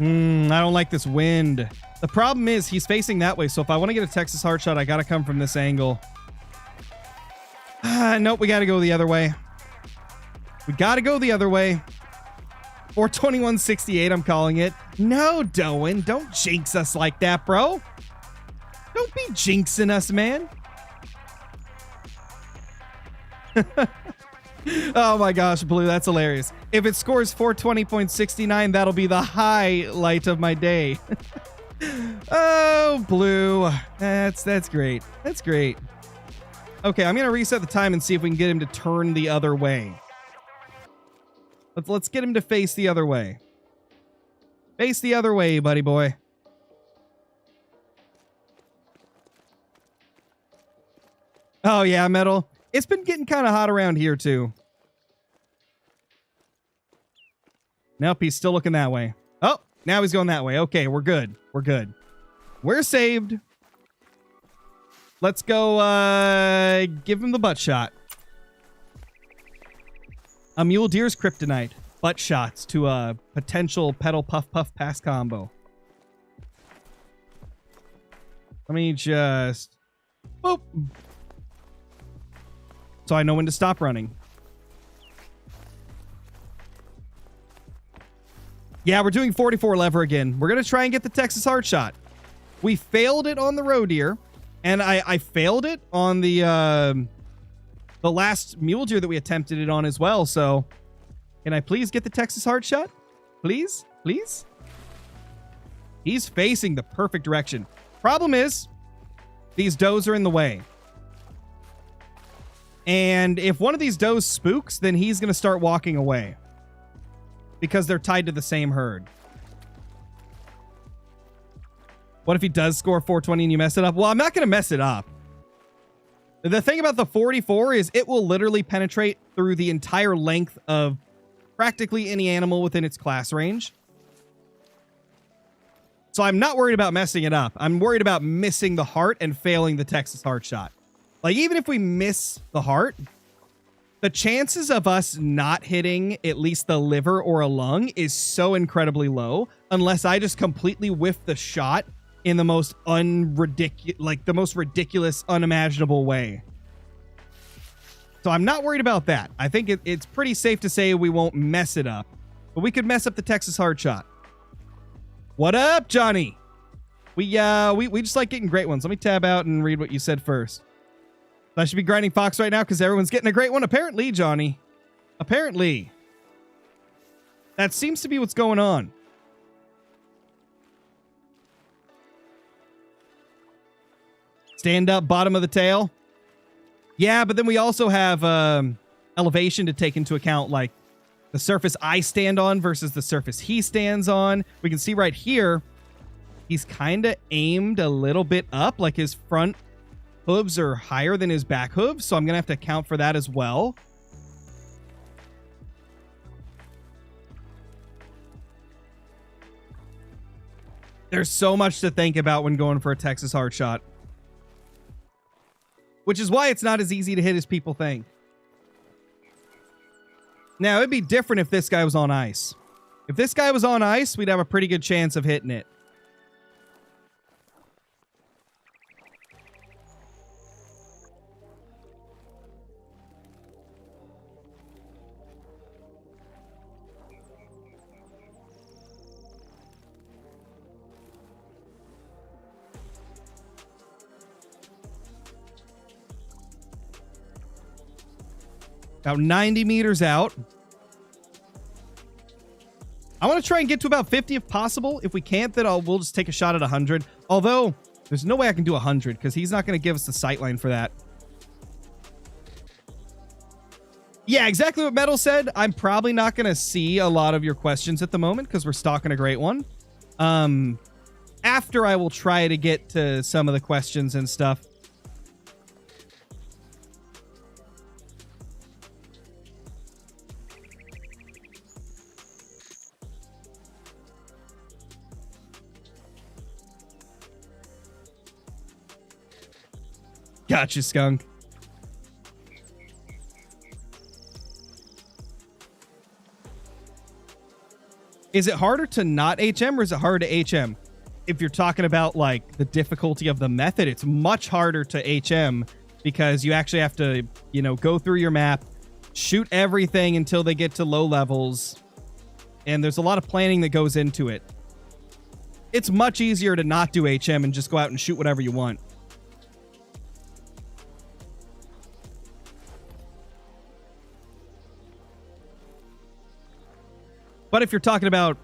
I don't like this wind. The problem is he's facing that way, so if I want to get a Texas heart shot, I gotta come from this angle. Nope, we gotta go the other way. We gotta go the other way. 421.68, I'm calling it. No, Doan, don't jinx us like that, bro. Don't be jinxing us, man. Oh my gosh, Blue, that's hilarious. If it scores 420.69, that'll be the highlight of my day. Oh, Blue. That's great. That's great. Okay, I'm going to reset the time and see if we can get him to turn the other way. Let's get him to face the other way. Face the other way, buddy boy. Oh, yeah, Metal. It's been getting kind of hot around here, too. Nope, he's still looking that way. Oh, now he's going that way. Okay, we're good. We're good. We're saved. Let's go give him the butt shot. A mule deer's kryptonite. Butt shots to a potential pedal puff puff pass combo. Let me just... Boop. So I know when to stop running. Yeah, we're doing 44 lever again. We're going to try and get the Texas heart shot. We failed it on the roe deer, and I failed it on the last mule deer that we attempted it on as well. So can I please get the Texas heart shot? Please? Please? He's facing the perfect direction. Problem is, these does are in the way. And if one of these does spooks, then he's going to start walking away. Because they're tied to the same herd. What if he does score 420 and you mess it up? Well, I'm not going to mess it up. The thing about the 44 is it will literally penetrate through the entire length of practically any animal within its class range. So I'm not worried about messing it up. I'm worried about missing the heart and failing the Texas heart shot. Like, even if we miss the heart, the chances of us not hitting at least the liver or a lung is so incredibly low, unless I just completely whiff the shot in the most ridiculous, unimaginable way. So I'm not worried about that. I think it's pretty safe to say we won't mess it up, but we could mess up the Texas heart shot. What up, Johnny? We just like getting great ones. Let me tab out and read what you said first. I should be grinding Fox right now because everyone's getting a great one. Apparently, Johnny. Apparently. That seems to be what's going on. Stand up, bottom of the tail. Yeah, but then we also have elevation to take into account, like the surface I stand on versus the surface he stands on. We can see right here, he's kind of aimed a little bit up, like his front hooves are higher than his back hooves, so I'm gonna have to account for that as well. There's so much to think about when going for a Texas heart shot, which is why it's not as easy to hit as people think. Now, it'd be different if this guy was on ice. If this guy was on ice, we'd have a pretty good chance of hitting it. About 90 meters out. I want to try and get to about 50 if possible. If we can't, then we'll just take a shot at 100. Although, there's no way I can do 100 because he's not going to give us the sight line for that. Yeah, exactly what Metal said. I'm probably not going to see a lot of your questions at the moment because we're stalking a great one. After I will try to get to some of the questions and stuff. Gotcha, skunk. Is it harder to not HM or is it harder to HM? If you're talking about like the difficulty of the method, it's much harder to HM because you actually have to, you know, go through your map, shoot everything until they get to low levels. And there's a lot of planning that goes into it. It's much easier to not do HM and just go out and shoot whatever you want. But if you're talking about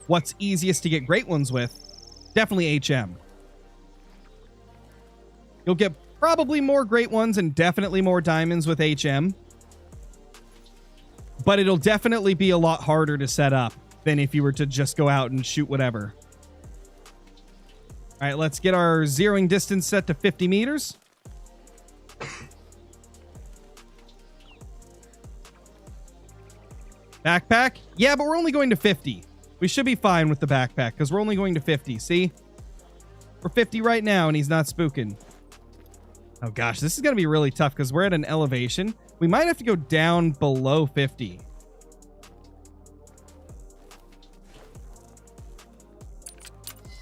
what's easiest to get great ones with, definitely HM. You'll get probably more great ones and definitely more diamonds with HM. But it'll definitely be a lot harder to set up than if you were to just go out and shoot whatever. All right, let's get our zeroing distance set to 50 meters. Backpack? Yeah, but we're only going to 50. We should be fine with the backpack because we're only going to 50. See? We're 50 right now and he's not spooking. Oh gosh, this is going to be really tough because we're at an elevation. We might have to go down below 50.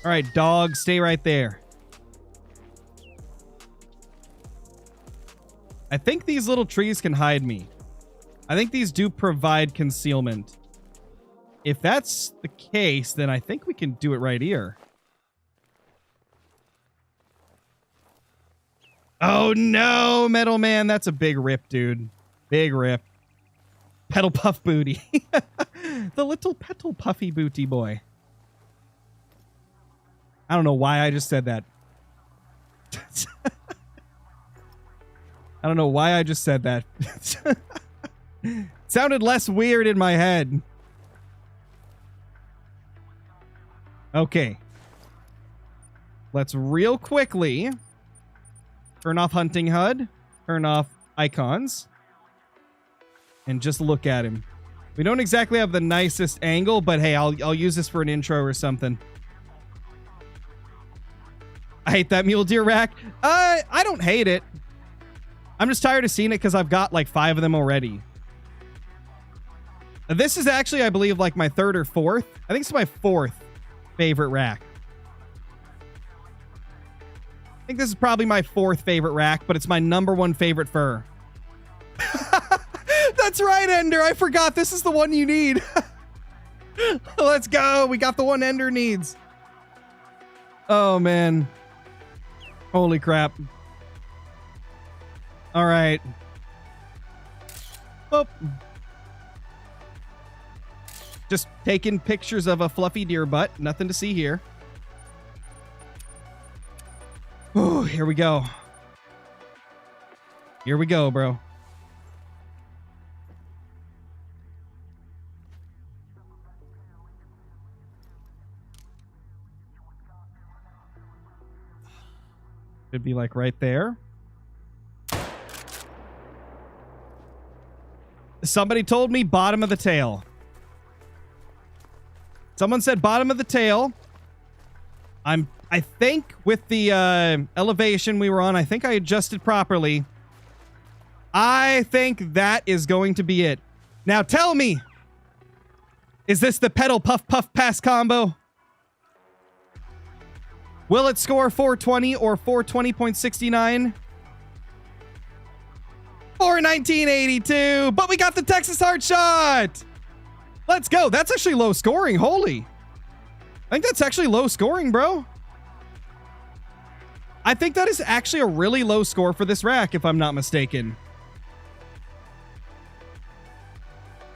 All right, dog, stay right there. I think these little trees can hide me. I think these do provide concealment. If that's the case, then I think we can do it right here. Oh no, Metal Man. That's a big rip, dude. Big rip. Petal Puff Booty. The little Petal Puffy Booty boy. I don't know why I just said that. I don't know why I just said that. Sounded less weird in my head. Okay. Let's real quickly turn off Hunting HUD, turn off icons, and just look at him. We don't exactly have the nicest angle, but hey, I'll use this for an intro or something. I hate that mule deer rack. I don't hate it. I'm just tired of seeing it because I've got like 5 of them already. This is actually, I believe, like my 3rd or 4th. I think it's my 4th favorite rack. I think this is probably my 4th favorite rack, but it's my #1 favorite fur. That's right, Ender. I forgot this is the one you need. Let's go. We got the one Ender needs. Oh, man. Holy crap. All right. Well, just taking pictures of a fluffy deer butt. Nothing to see here. Oh, here we go. Here we go, bro. Should be like right there. Somebody told me bottom of the tail. Someone said bottom of the tail. I think with the elevation we were on, I think I adjusted properly. I think that is going to be it. Now tell me, is this the pedal puff puff pass combo? Will it score 420 or 420.69? 419.82, but we got the Texas Heart Shot. Let's go. That's actually low scoring. Holy. I think that's actually low scoring, bro. I think that is actually a really low score for this rack, if I'm not mistaken.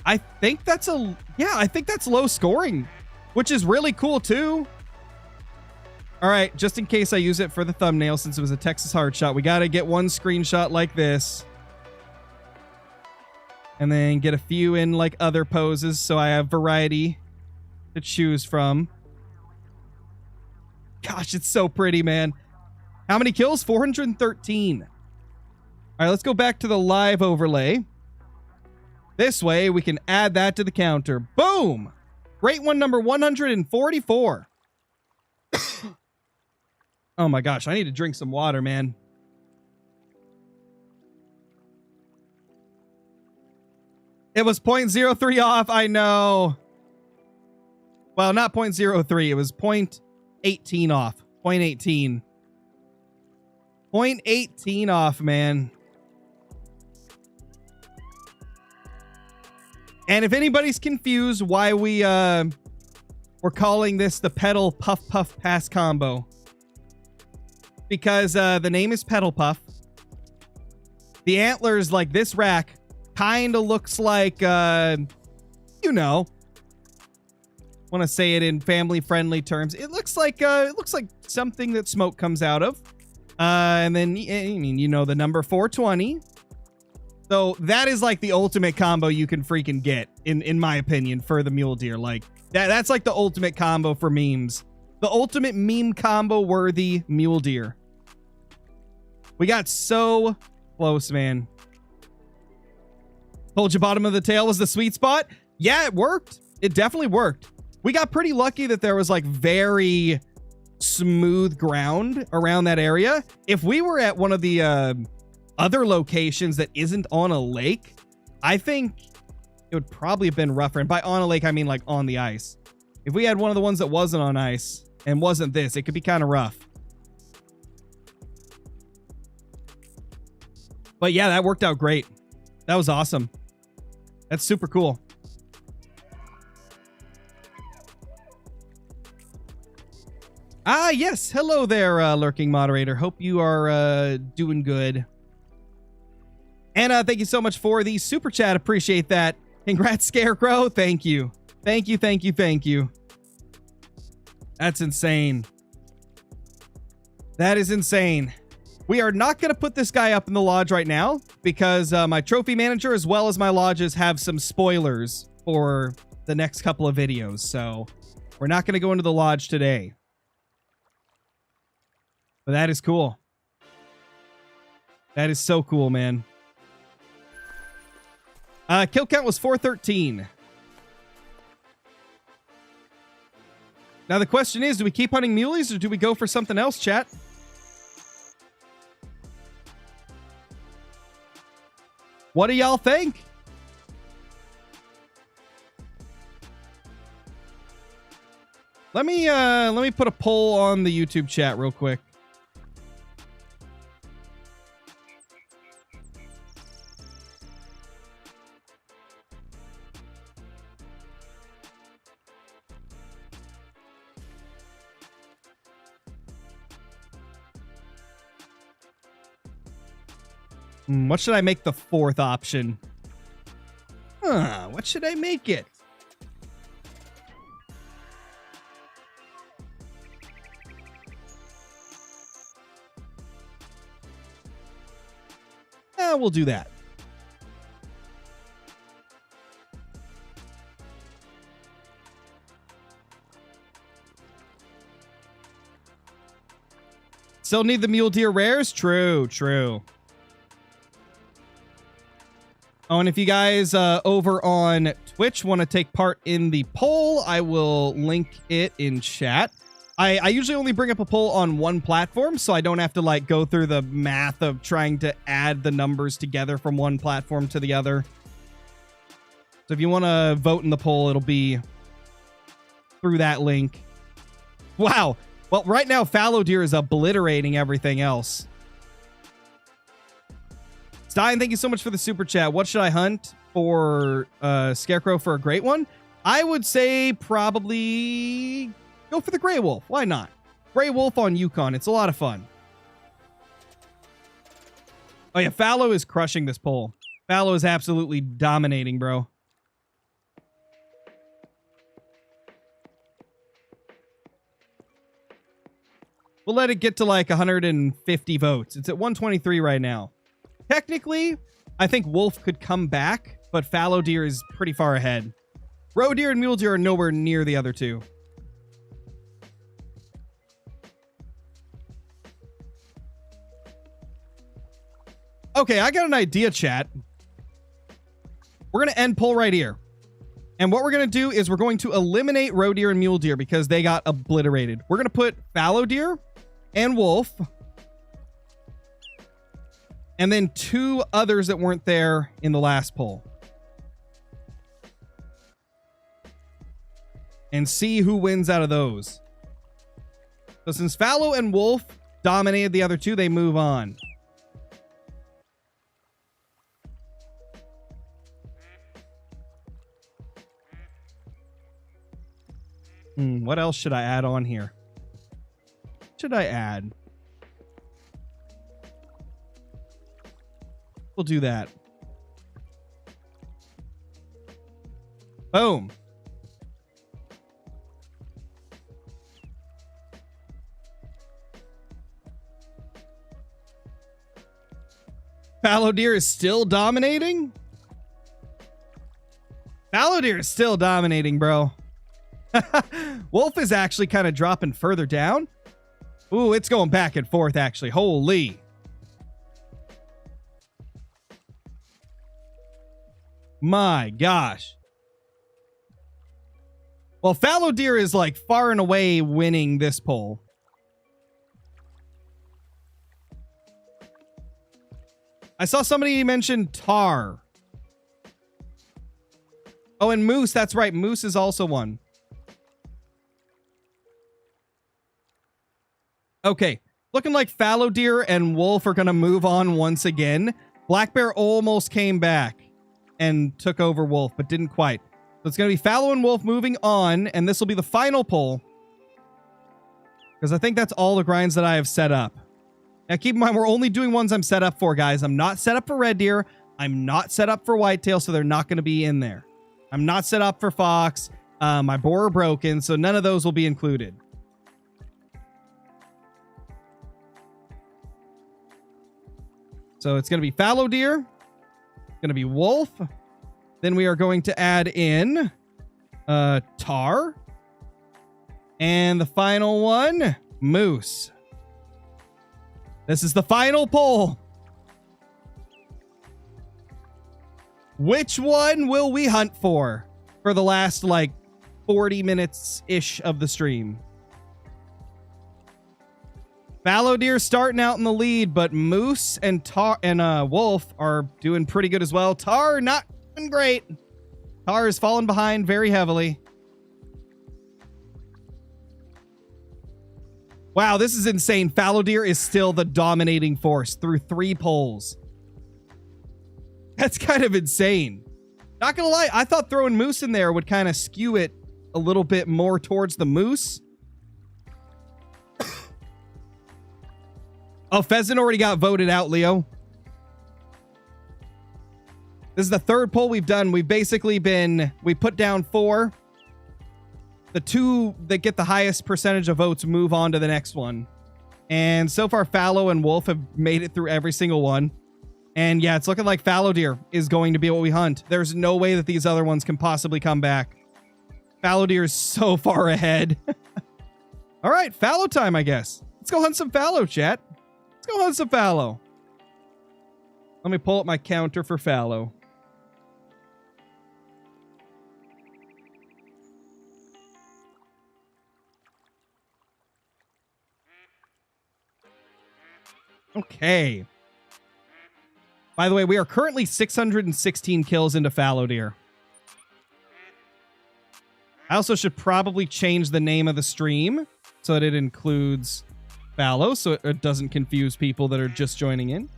I think that's I think that's low scoring, which is really cool too. All right, just in case I use it for the thumbnail, since it was a Texas Hard Shot, we got to get one screenshot like this. And then get a few in like other poses so I have variety to choose from. Gosh, it's so pretty, man. How many kills? 413. All right, let's go back to the live overlay. This way, we can add that to the counter. Boom! Great one, number 144. Oh my gosh, I need to drink some water, man. It was 0.03 off, I know. Well, not 0.03, it was 0.18 off. 0.18. 0.18 off, man. And if anybody's confused why we're calling this the pedal puff puff pass combo, because the name is Pedal Puff. The antlers, like this rack, kind of looks like, you know, want to say it in family-friendly terms. It looks like something that smoke comes out of. And then, I mean, you know, the number 420. So that is like the ultimate combo you can freaking get, in my opinion, for the mule deer. Like that's like the ultimate combo for memes. The ultimate meme combo worthy mule deer. We got so close, man. Told you bottom of the tail was the sweet spot. Yeah, it worked. It definitely worked. We got pretty lucky that there was like very smooth ground around that area. If we were at one of the other locations that isn't on a lake, I think it would probably have been rougher. And by on a lake, I mean like on the ice. If we had one of the ones that wasn't on ice and wasn't this, it could be kind of rough. But yeah, that worked out great. That was awesome. That's super cool. Ah, yes. Hello there, lurking moderator. Hope you are doing good. And thank you so much for the super chat. Appreciate that. Congrats, Scarecrow. Thank you. Thank you, thank you, thank you. That's insane. That is insane. We are not going to put this guy up in the lodge right now because my trophy manager as well as my lodges have some spoilers for the next couple of videos. So we're not going to go into the lodge today. But that is cool. That is so cool, man. Kill count was 413. Now the question is, do we keep hunting muleys or do we go for something else, chat? What do y'all think? Let me put a poll on the YouTube chat real quick. What should I make the fourth option? What should I make it? We'll do that. Still need the mule deer rares? True, true. Oh, and if you guys over on Twitch want to take part in the poll, I will link it in chat. I usually only bring up a poll on one platform, so I don't have to like go through the math of trying to add the numbers together from one platform to the other. So if you want to vote in the poll, it'll be through that link. Wow. Well, right now, fallow deer is obliterating everything else. Stein, thank you so much for the super chat. What should I hunt for Scarecrow for a great one? I would say probably go for the Gray Wolf. Why not? Gray Wolf on Yukon. It's a lot of fun. Oh yeah, Fallow is crushing this poll. Fallow is absolutely dominating, bro. We'll let it get to like 150 votes. It's at 123 right now. Technically, I think Wolf could come back, but fallow deer is pretty far ahead. Roe deer and mule deer are nowhere near the other two. Okay, I got an idea, chat. We're going to end poll right here. And what we're going to do is we're going to eliminate roe deer and mule deer because they got obliterated. We're going to put fallow deer and wolf. And then 2 others that weren't there in the last poll. And see who wins out of those. So since fallow and wolf dominated the other 2, they move on. What else should I add on here? What should I add? We'll do that. Boom. Fallow deer is still dominating? Fallow deer is still dominating, bro. Wolf is actually kind of dropping further down. Ooh, it's going back and forth, actually. Holy. My gosh. Well, fallow deer is like far and away winning this poll. I saw somebody mention tar. Oh, and moose. That's right. Moose is also one. Okay. Looking like fallow deer and wolf are going to move on once again. Black bear almost came back and took over wolf, but didn't quite. So it's going to be fallow and wolf moving on, and this will be the final poll. Because I think that's all the grinds that I have set up. Now, keep in mind, we're only doing ones I'm set up for, guys. I'm not set up for red deer. I'm not set up for whitetail, so they're not going to be in there. I'm not set up for fox. My boar are broken, so none of those will be included. So it's going to be fallow deer. It's going to be wolf. Then we are going to add in tar. And the final one, moose. This is the final poll. Which one will we hunt for the last, like, 40 minutes-ish of the stream? Fallow deer starting out in the lead, but moose and tar and wolf are doing pretty good as well. Tar not doing great. Tar is falling behind very heavily. Wow, this is insane. Fallow deer is still the dominating force through 3 polls. That's kind of insane. Not gonna lie, I thought throwing moose in there would kind of skew it a little bit more towards the moose. Oh, pheasant already got voted out, Leo. This is the 3rd poll we've done. We've basically we put down 4. The 2 that get the highest percentage of votes move on to the next one. And so far, fallow and wolf have made it through every single one. And yeah, it's looking like fallow deer is going to be what we hunt. There's no way that these other ones can possibly come back. Fallow deer is so far ahead. All right, fallow time, I guess. Let's go hunt some fallow, chat. Let's go hunt some fallow. Let me pull up my counter for fallow. Okay. By the way, we are currently 616 kills into fallow deer. I also should probably change the name of the stream so that it includes fallow, so it doesn't confuse people that are just joining in.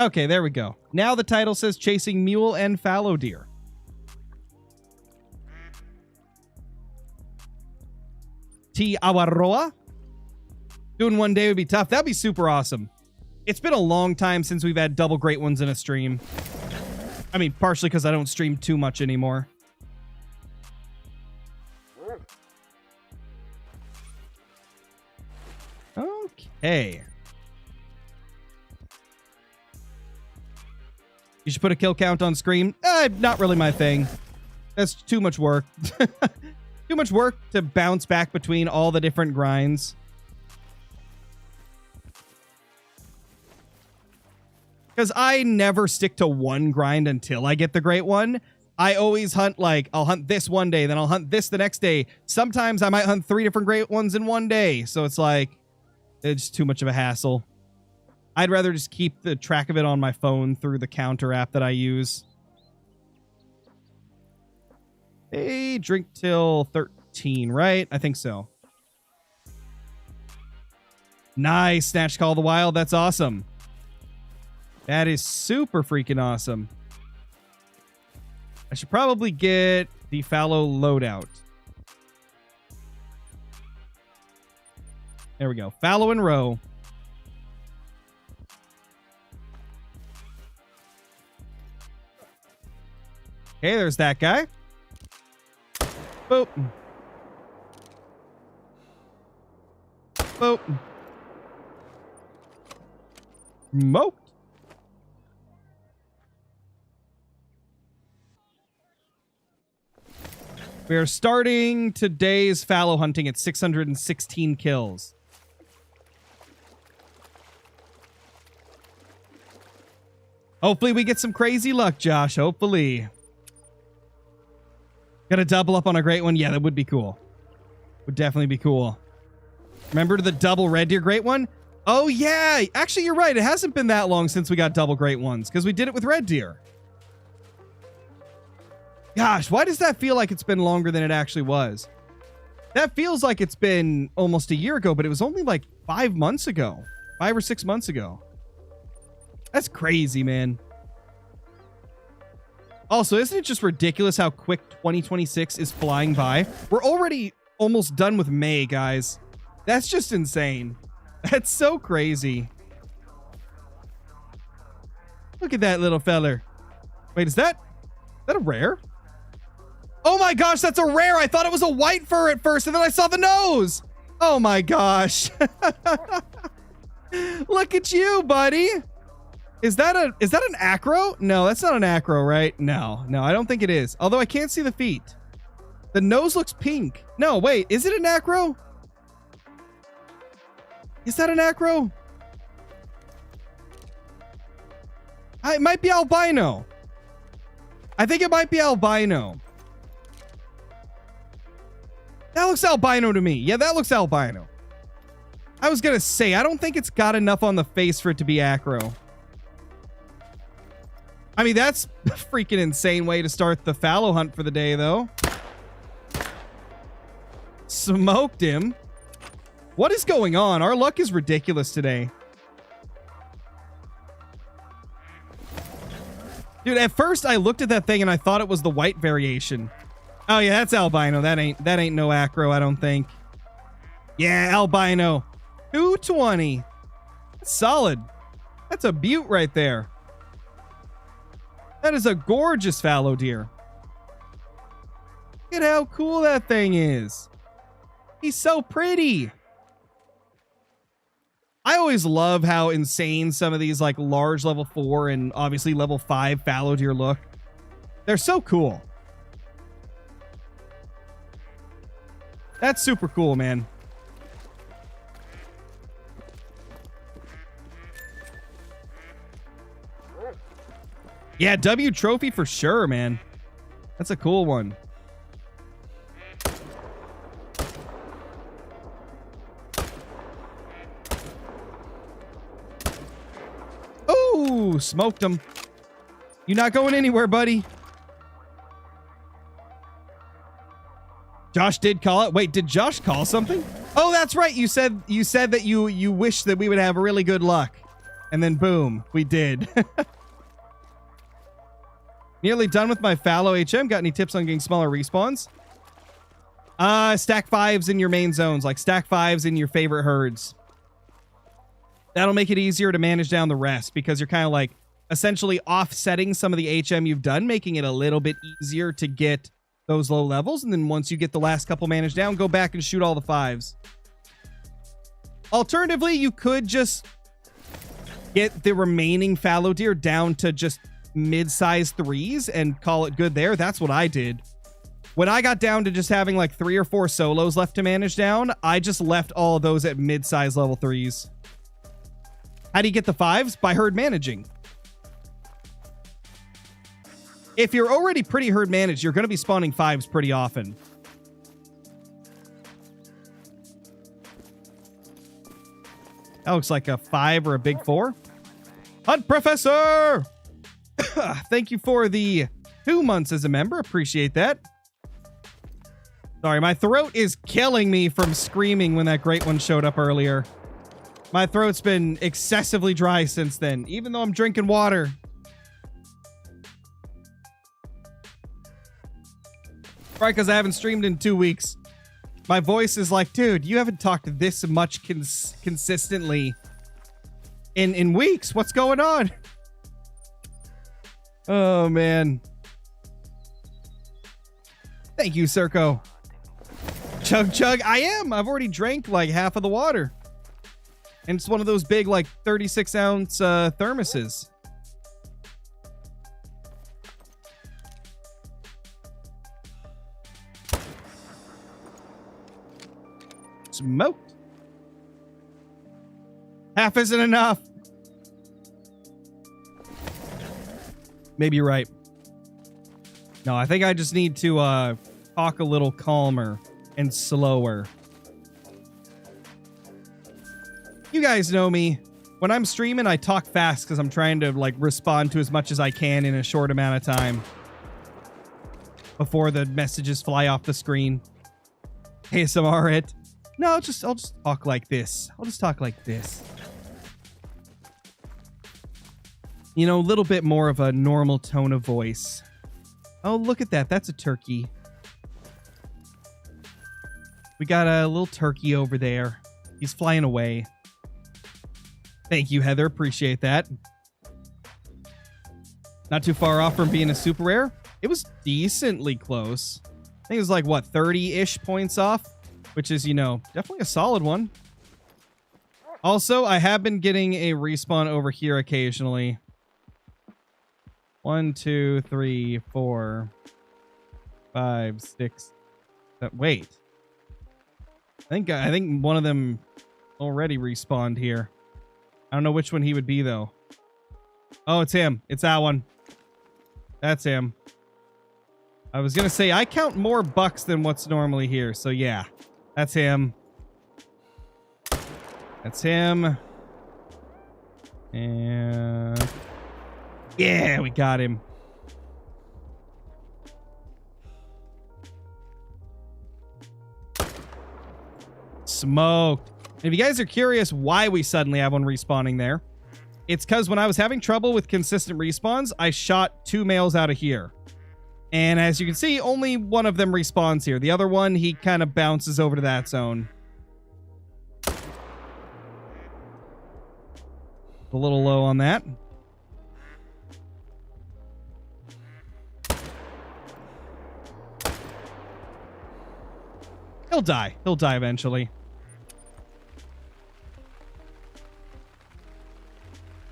Okay, there we go. Now the title says Chasing Mule and Fallow Deer. T. Awaroa. Doing one day would be tough. That'd be super awesome. It's been a long time since we've had double great ones in a stream. I mean, partially because I don't stream too much anymore. Hey. You should put a kill count on screen. Not really my thing. That's too much work. Too much work to bounce back between all the different grinds. Because I never stick to one grind until I get the great one. I always hunt, like, I'll hunt this one day, then I'll hunt this the next day. Sometimes I might hunt 3 different great ones in one day. So it's like, it's too much of a hassle. I'd rather just keep the track of it on my phone through the counter app that I use. Hey, drink till 13, right? I think so. Nice, Snatch Call of the Wild. That's awesome. That is super freaking awesome. I should probably get the Fallow loadout. There we go. Fallow and row. Okay, there's that guy. Boop. Boop. Smoked. We are starting today's fallow hunting at 616 kills. Hopefully we get some crazy luck, Josh. Hopefully. Gonna double up on a great one? Yeah, that would be cool. Would definitely be cool. Remember the double red deer great one? Oh, yeah. Actually, you're right. It hasn't been that long since we got double great ones because we did it with red deer. Gosh, why does that feel like it's been longer than it actually was? That feels like it's been almost a year ago, but it was only like 5 months ago. 5 or 6 months ago. That's crazy, man. Also, isn't it just ridiculous how quick 2026 is flying by? We're already almost done with May, guys. That's just insane. That's so crazy. Look at that little feller. Wait, is that a rare? Oh my gosh, that's a rare. I thought it was a white fur at first, and then I saw the nose. Oh my gosh. Look at you, buddy. Is that an acro? No, that's not an acro, right? No, I don't think it is. Although I can't see the feet. The nose looks pink. No, wait, is it an acro? Is that an acro? It might be albino. I think it might be albino. That looks albino to me. Yeah, that looks albino. I was gonna say, I don't think it's got enough on the face for it to be acro. I mean, that's a freaking insane way to start the fallow hunt for the day, though. Smoked him. What is going on? Our luck is ridiculous today. Dude, at first I looked at that thing and I thought it was the white variation. Oh yeah, that's albino. That ain't no acro, I don't think. Yeah, albino. 220. That's solid. That's a beaut right there. That is a gorgeous fallow deer. Look at how cool that thing is. He's so pretty. I always love how insane some of these like large level 4 and obviously level 5 fallow deer look. They're so cool. That's super cool, man. Yeah, W trophy for sure, man. That's a cool one. Oh, smoked him. You not going anywhere, buddy. Josh did call it. Wait, did Josh call something? Oh, that's right. You said that you wish that we would have really good luck. And then boom, we did. Nearly done with my fallow HM. Got any tips on getting smaller respawns? Stack 5s in your main zones, like stack 5s in your favorite herds. That'll make it easier to manage down the rest because you're kind of like essentially offsetting some of the HM you've done, making it a little bit easier to get those low levels. And then once you get the last couple managed down, go back and shoot all the 5s. Alternatively, you could just get the remaining fallow deer down to just mid-sized 3s and call it good there. That's what I did. When I got down to just having like 3 or 4 solos left to manage down, I just left all of those at mid-size level 3s. How do you get the 5s? By herd managing. If you're already pretty herd managed, you're going to be spawning 5s pretty often. That looks like a 5 or a big 4. Hunt Professor! Thank you for the 2 months as a member. Appreciate that. Sorry, my throat is killing me from screaming when that great one showed up earlier. My throat's been excessively dry since then, even though I'm drinking water. Right, because I haven't streamed in 2 weeks. My voice is like, dude, you haven't talked this much consistently in weeks. What's going on? Oh, man. Thank you, Circo. Chug, chug. I am. I've already drank like half of the water. And it's one of those big, like, 36-ounce thermoses. Smoked. Half isn't enough. Maybe you're right. No, I think I just need to talk a little calmer and slower. You guys know me. When I'm streaming, I talk fast because I'm trying to like respond to as much as I can in a short amount of time before the messages fly off the screen. ASMR it. No, I'll just talk like this. I'll just talk like this. You know, a little bit more of a normal tone of voice. Oh, look at that. That's a turkey. We got a little turkey over there. He's flying away. Thank you, Heather. Appreciate that. Not too far off from being a super rare. It was decently close. I think it was like, what, 30-ish points off? Which is, you know, definitely a solid one. Also, I have been getting a respawn over here occasionally. 1, 2, 3, 4, 5, 6. Wait. I think one of them already respawned here. I don't know which one he would be, though. Oh, it's him. It's that one. That's him. I was going to say, I count more bucks than what's normally here. So, yeah. That's him. That's him. And... yeah, we got him. Smoked. If you guys are curious why we suddenly have one respawning there, it's because when I was having trouble with consistent respawns, I shot 2 males out of here. And as you can see, only one of them respawns here. The other one, he kind of bounces over to that zone. A little low on that. He'll die. He'll die eventually.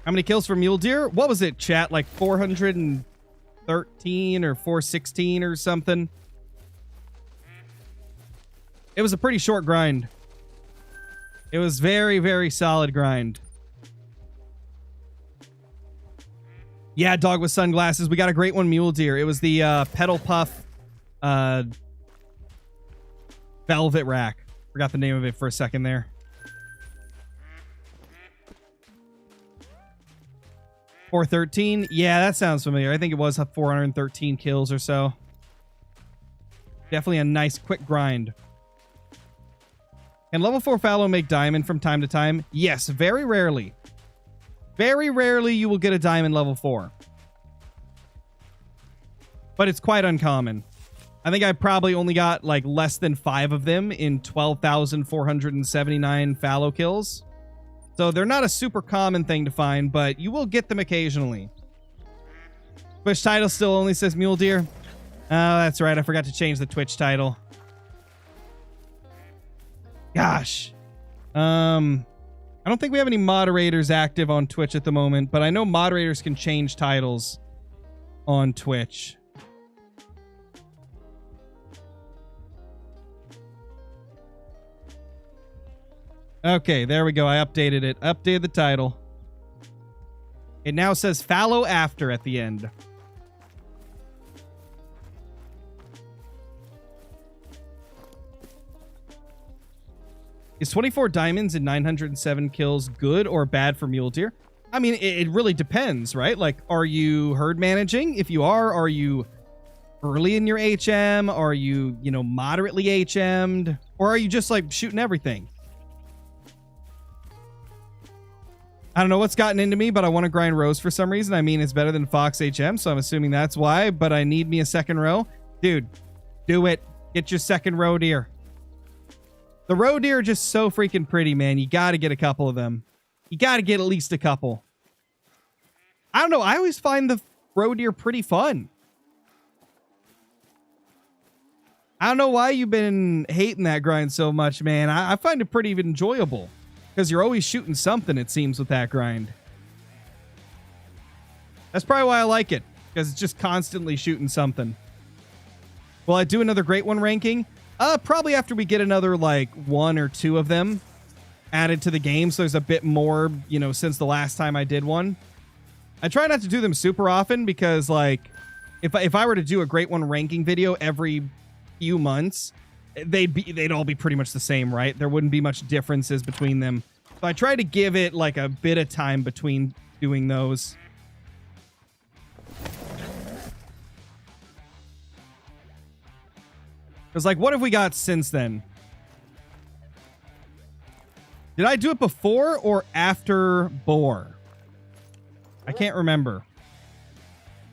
How many kills for mule deer? What was it, chat? Like 413 or 416 or something? It was a pretty short grind. It was very, very solid grind. Yeah, dog with sunglasses. We got a great one, mule deer. It was the pedal puff velvet rack. Forgot the name of it for a second there. $413. Yeah, that sounds familiar. I think it was 413 kills or so. Definitely a nice quick grind. Can level 4 fallow make diamond from time to time? Yes, very rarely. Very rarely you will get a diamond level 4. But it's quite uncommon. I think I probably only got like less than 5 of them in 12,479 fallow kills. So they're not a super common thing to find, but you will get them occasionally. Twitch title still only says mule deer. Oh, that's right. I forgot to change the Twitch title. Gosh. I don't think we have any moderators active on Twitch at the moment, but I know moderators can change titles on Twitch. Okay, there we go. I updated it. Updated the title. It now says Fallow After at the end. Is 24 diamonds and 907 kills good or bad for mule deer? I mean, it really depends, right? Like, are you herd managing? If you are you early in your HM? Are you, moderately HM'd? Or are you just, like, shooting everything? I don't know what's gotten into me, but I want to grind rows for some reason. I mean, it's better than Fox HM, so I'm assuming that's why, but I need me a second row. Dude, do it. Get your second row deer. The roe deer are just so freaking pretty, man. You got to get a couple of them. You got to get at least a couple. I don't know. I always find the roe deer pretty fun. I don't know why you've been hating that grind so much, man. I find it pretty enjoyable. Because you're always shooting something, it seems, with that grind. That's probably why I like it. Because it's just constantly shooting something. Will I do another Great One ranking? Probably after we get another, like, 1 or 2 of them added to the game. So there's a bit more, since the last time I did one. I try not to do them super often because, like, if I were to do a Great One ranking video every few months, they'd all be pretty much the same, right? There wouldn't be much differences between them. So I try to give it, like, a bit of time between doing those. Because, like, what have we got since then? Did I do it before or after Boar? I can't remember.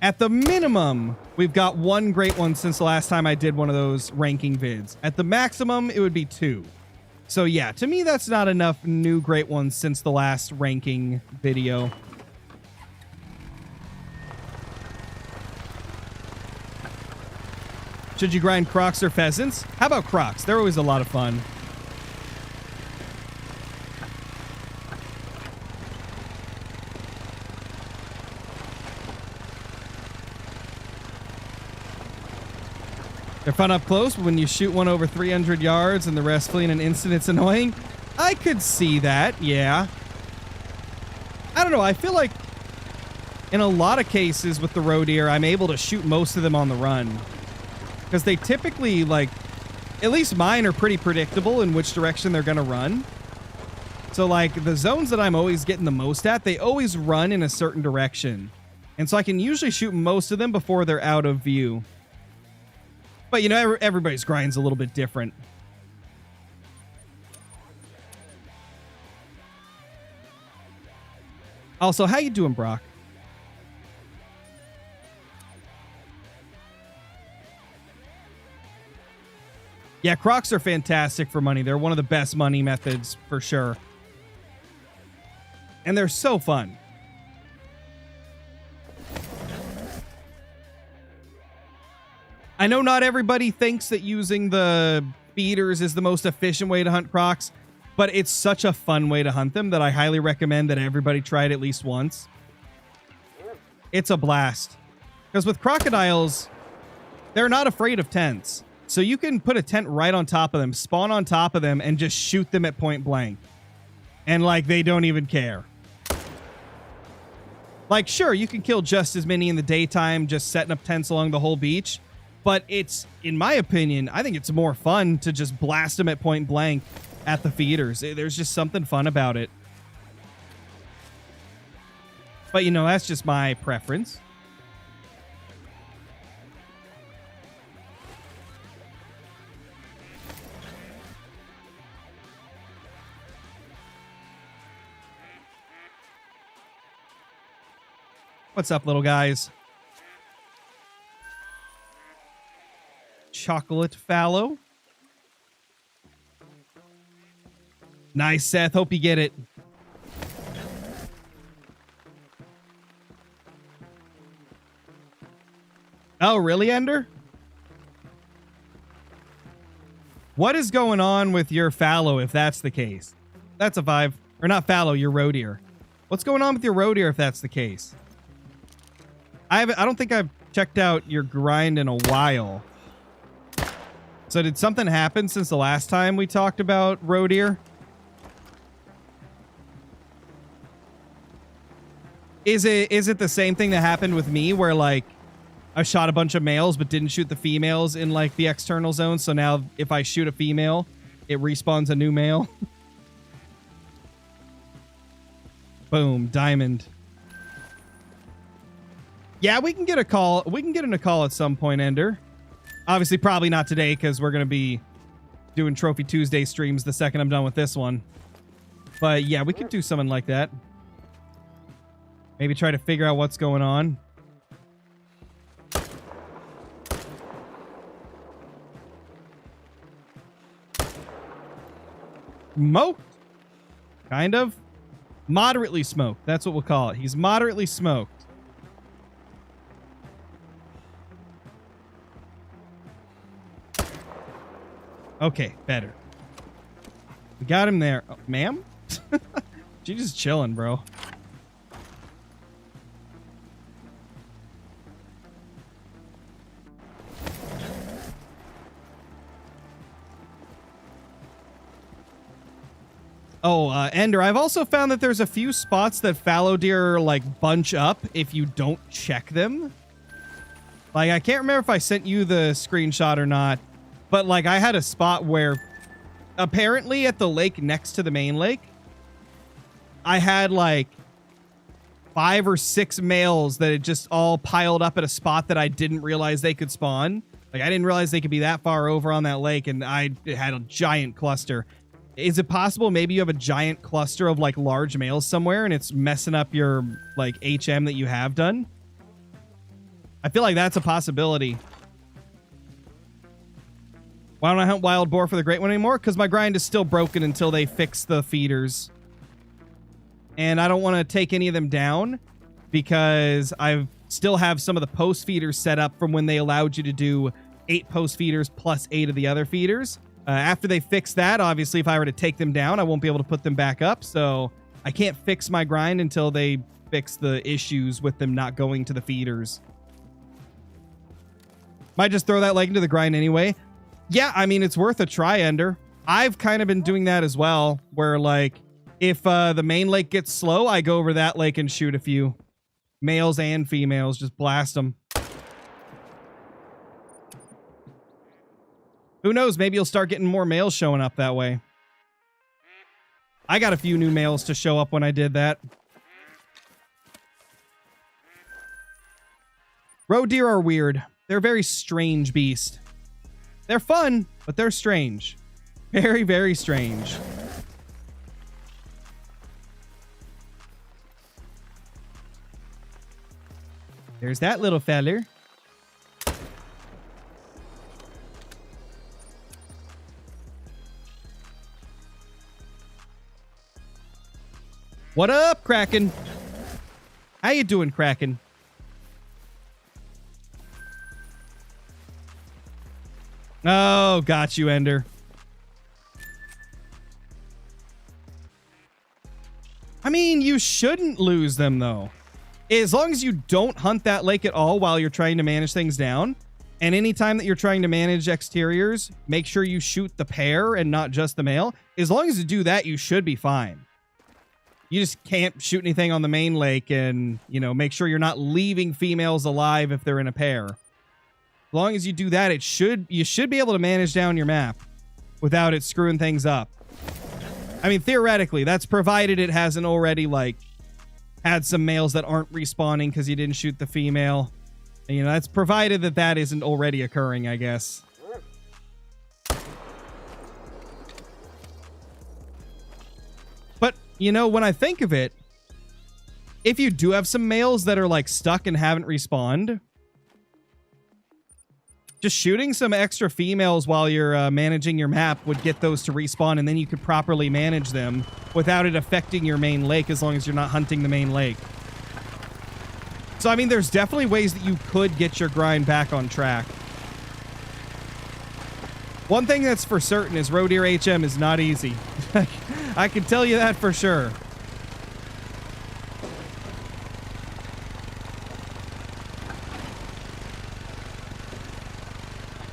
At the minimum, we've got 1 Great One since the last time I did one of those ranking vids. At the maximum, it would be 2. So, yeah, to me, that's not enough new Great Ones since the last ranking video. Should you grind crocs or pheasants? How about crocs? They're always a lot of fun. They're fun up close, but when you shoot one over 300 yards and the rest flee in an instant, it's annoying. I could see that, yeah. I don't know, I feel like in a lot of cases with the roe deer, I'm able to shoot most of them on the run. Because they typically, like, at least mine are pretty predictable in which direction they're going to run. So, like, the zones that I'm always getting the most at, they always run in a certain direction. And so I can usually shoot most of them before they're out of view. But, everybody's grind's a little bit different. Also, how you doing, Brock? Yeah, crocs are fantastic for money. They're one of the best money methods for sure. And they're so fun. I know not everybody thinks that using the feeders is the most efficient way to hunt crocs, but it's such a fun way to hunt them that I highly recommend that everybody try it at least once. It's a blast. Because with crocodiles, they're not afraid of tents. So you can put a tent right on top of them, spawn on top of them, and just shoot them at point blank. And, like, they don't even care. Like, sure, you can kill just as many in the daytime just setting up tents along the whole beach. But it's, in my opinion, I think it's more fun to just blast them at point blank at the feeders. There's just something fun about it. But, that's just my preference. What's up, little guys? Chocolate fallow. Nice, Seth. Hope you get it. Oh, really, Ender? What is going on with your fallow if that's the case? that's a 5. Or not fallow, your roe deer. What's going on with your roe deer if that's the case? I don't think I've checked out your grind in a while. So did something happen since the last time we talked about roe deer? Is it the same thing that happened with me where like I shot a bunch of males but didn't shoot the females in like the external zone, so now if I shoot a female, it respawns a new male? Boom, diamond. Yeah, we can get a call. We can get in a call at some point, Ender. Obviously, probably not today because we're going to be doing Trophy Tuesday streams the second I'm done with this one. But yeah, we could do something like that. Maybe try to figure out what's going on. Smoked. Kind of. Moderately smoked. That's what we'll call it. He's moderately smoked. Okay, better. We got him there. Oh, ma'am? She's just chilling, bro. Oh, Ender, I've also found that there's a few spots that fallow deer, like, bunch up if you don't check them. Like, I can't remember if I sent you the screenshot or not, but, like, I had a spot where apparently at the lake next to the main lake, I had, like, 5 or 6 males that had just all piled up at a spot that I didn't realize they could spawn. Like, I didn't realize they could be that far over on that lake, and I had a giant cluster. Is it possible maybe you have a giant cluster of, like, large males somewhere and it's messing up your, like, HM that you have done? I feel like that's a possibility. Why don't I hunt wild boar for the great one anymore? Because my grind is still broken until they fix the feeders. And I don't want to take any of them down because I still have some of the post feeders set up from when they allowed you to do 8 post feeders plus 8 of the other feeders. After they fix that, obviously, if I were to take them down, I won't be able to put them back up. So I can't fix my grind until they fix the issues with them not going to the feeders. Might just throw that leg into the grind anyway. Yeah, I mean, it's worth a try, Ender. I've kind of been doing that as well, where, like, if the main lake gets slow, I go over that lake and shoot a few. Males and females, just blast them. Who knows? Maybe you'll start getting more males showing up that way. I got a few new males to show up when I did that. Roe deer are weird. They're a very strange beast. They're fun, but they're strange. Very, very strange. There's that little feller. What up, Kraken? How you doing, Kraken? Oh, got you, Ender. I mean, you shouldn't lose them, though. As long as you don't hunt that lake at all while you're trying to manage things down, and anytime that you're trying to manage exteriors, make sure you shoot the pair and not just the male. As long as you do that, you should be fine. You just can't shoot anything on the main lake and, you know, make sure you're not leaving females alive if they're in a pair. As long as you do that, you should be able to manage down your map without it screwing things up. I mean, theoretically, that's provided it hasn't already, like, had some males that aren't respawning because you didn't shoot the female. And, you know, that's provided that that isn't already occurring, I guess. But, you know, when I think of it, if you do have some males that are, like, stuck and haven't respawned, just shooting some extra females while you're managing your map would get those to respawn, and then you could properly manage them without it affecting your main lake as long as you're not hunting the main lake. So, I mean, there's definitely ways that you could get your grind back on track. One thing that's for certain is roe deer HM is not easy. I can tell you that for sure.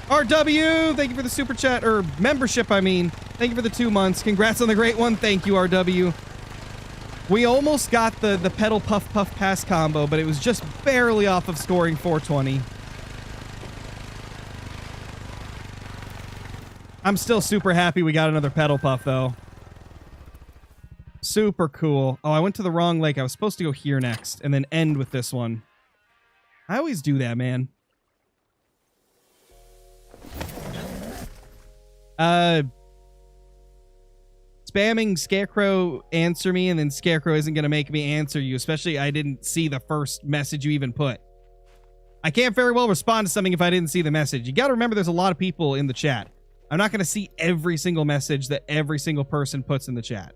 RW, thank you for the super chat, or membership, I mean. Thank you for the 2 months. Congrats on the great one. Thank you, RW. We almost got the pedal puff puff pass combo, but it was just barely off of scoring 420. I'm still super happy we got another pedal puff, though. Super cool. Oh, I went to the wrong lake. I was supposed to go here next and then end with this one. I always do that, man. Spamming Scarecrow answer me, and then Scarecrow isn't going to make me answer you, especially I didn't see the first message you even put. I can't very well respond to something if I didn't see the message. You got to remember there's a lot of people in the chat. I'm not going to see every single message that every single person puts in the chat.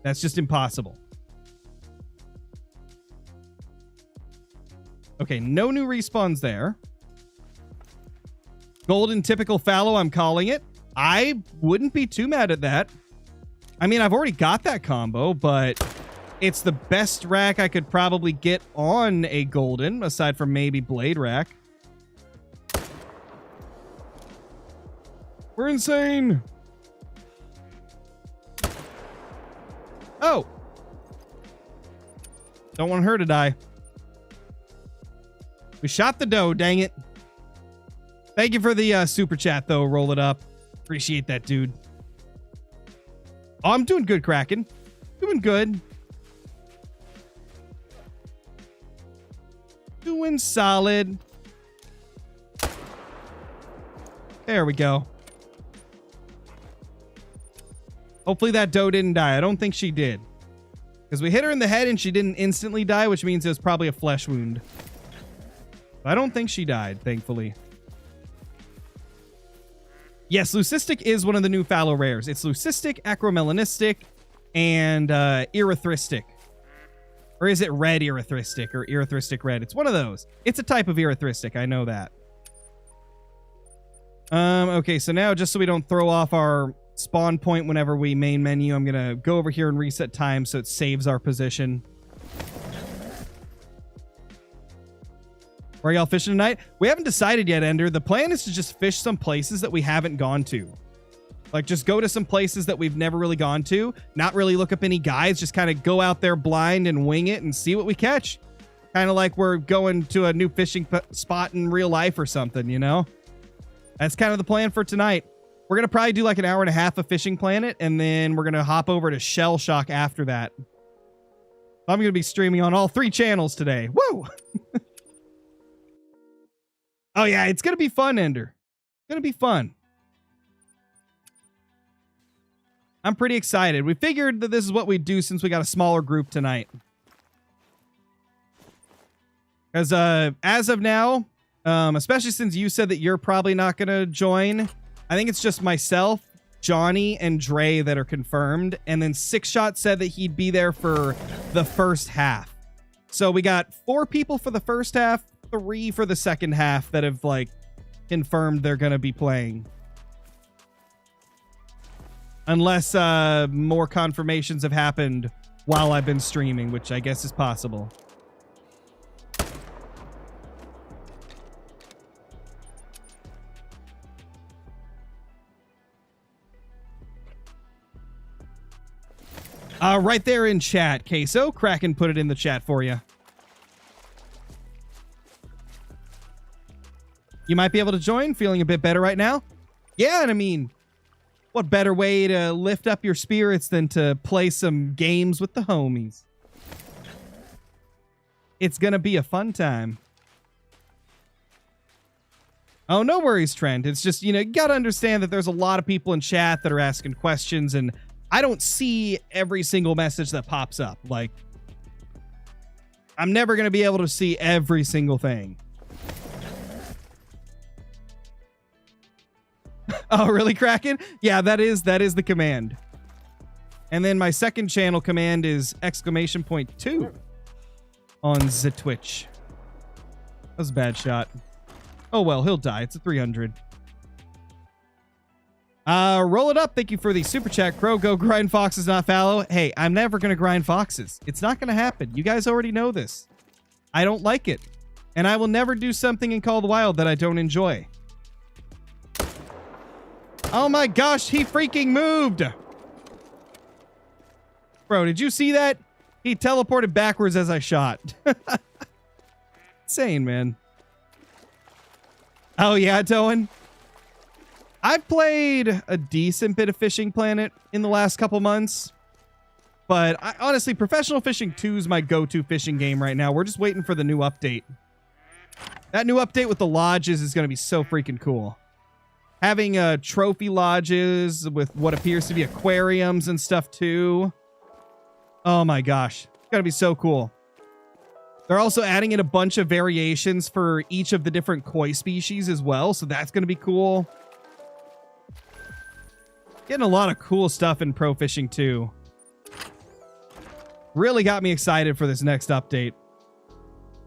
That's just impossible. Okay, no new respawns there. Golden typical fallow, I'm calling it. I wouldn't be too mad at that. I mean, I've already got that combo, but it's the best rack I could probably get on a golden, aside from maybe blade rack. We're insane. Oh. Don't want her to die. We shot the doe, dang it. Thank you for the super chat, though. Roll it up. Appreciate that, dude. Oh, I'm doing good, Kraken. Doing good. Doing solid. There we go. Hopefully that doe didn't die. I don't think she did. Because we hit her in the head and she didn't instantly die, which means it was probably a flesh wound. But I don't think she died, thankfully. Yes, Leucistic is one of the new fallow rares. It's Leucistic, Acromelanistic, and Erythristic. Or is it red Erythristic or Erythristic red? It's one of those. It's a type of Erythristic, I know that. Okay, so now just so we don't throw off our spawn point whenever we main menu, I'm going to go over here and reset time so it saves our position. Where are y'all fishing tonight? We haven't decided yet, Ender. The plan is to just fish some places that we haven't gone to. Like, just go to some places that we've never really gone to. Not really look up any guides. Just kind of go out there blind and wing it and see what we catch. Kind of like we're going to a new fishing spot in real life or something, you know? That's kind of the plan for tonight. We're going to probably do like an hour and a half of Fishing Planet, and then we're going to hop over to Shell Shock after that. I'm going to be streaming on all 3 channels today. Woo! Oh, yeah, it's going to be fun, Ender. It's going to be fun. I'm pretty excited. We figured that this is what we'd do since we got a smaller group tonight. Because as of now, especially since you said that you're probably not going to join, I think it's just myself, Johnny, and Dre that are confirmed. And then Six Shot said that he'd be there for the first half. So we got 4 people for the first half, 3 for the second half that have, like, confirmed they're going to be playing. Unless more confirmations have happened while I've been streaming, which I guess is possible. Right there in chat, Queso. Kraken put it in the chat for you. You might be able to join. Feeling a bit better right now? Yeah, and I mean, what better way to lift up your spirits than to play some games with the homies? It's gonna be a fun time. Oh, no worries, Trent. It's just, you know, you gotta understand that there's a lot of people in chat that are asking questions, and I don't see every single message that pops up. Like, I'm never gonna be able to see every single thing. Oh, really, Kraken? Yeah, that is the command. And then my second channel command is !2 on the Twitch. That was a bad shot. Oh, well, he'll die. It's a 300. Roll it up. Thank you for the super chat. Crow, go grind foxes, not fallow. Hey, I'm never going to grind foxes. It's not going to happen. You guys already know this. I don't like it. And I will never do something in Call of the Wild that I don't enjoy. Oh my gosh, he freaking moved. Bro, did you see that? He teleported backwards as I shot. Insane, man. Oh yeah, Toan. I've played a decent bit of Fishing Planet in the last couple months. But honestly, Professional Fishing 2 is my go-to fishing game right now. We're just waiting for the new update. That new update with the lodges is going to be so freaking cool. Having trophy lodges with what appears to be aquariums and stuff too. Oh my gosh. It's going to be so cool. They're also adding in a bunch of variations for each of the different koi species as well. So that's going to be cool. Getting a lot of cool stuff in Pro Fishing 2. Really got me excited for this next update.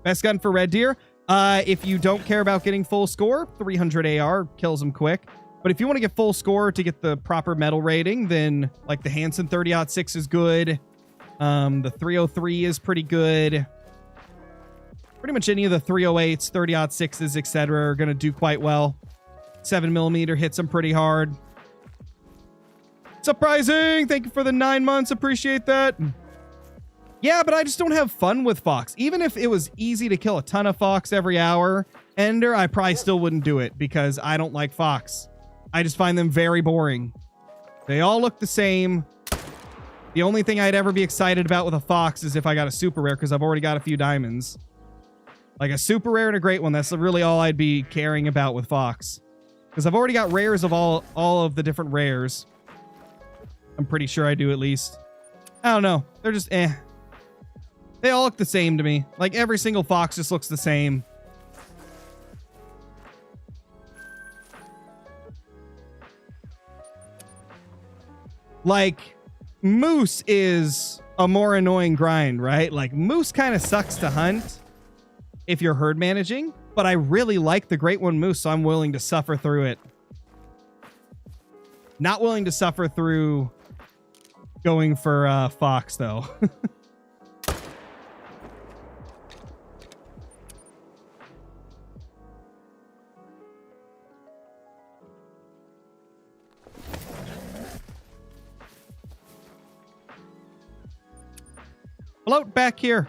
Best gun for Red Deer. If you don't care about getting full score, 300 AR kills them quick. But if you want to get full score to get the proper medal rating, then like the Hansen 30-06 is good. The 303 is pretty good. Pretty much any of the 308s, 30-06s, etc. are going to do quite well. 7mm hits them pretty hard. Surprising! Thank you for the 9 months. Appreciate that. Yeah, but I just don't have fun with Fox. Even if it was easy to kill a ton of Fox every hour, Ender, I probably still wouldn't do it because I don't like Fox. I just find them very boring. They all look the same. The only thing I'd ever be excited about with a Fox is if I got a super rare because I've already got a few diamonds. Like a super rare and a great one. That's really all I'd be caring about with Fox. Because I've already got rares of all of the different rares. I'm pretty sure I do at least. I don't know. They're just eh. They all look the same to me. Like every single Fox just looks the same. Like Moose is a more annoying grind, right? Like Moose kind of sucks to hunt if you're herd managing, but I really like the Great One Moose, so I'm willing to suffer through it. Not willing to suffer through going for Fox, though. Float back here.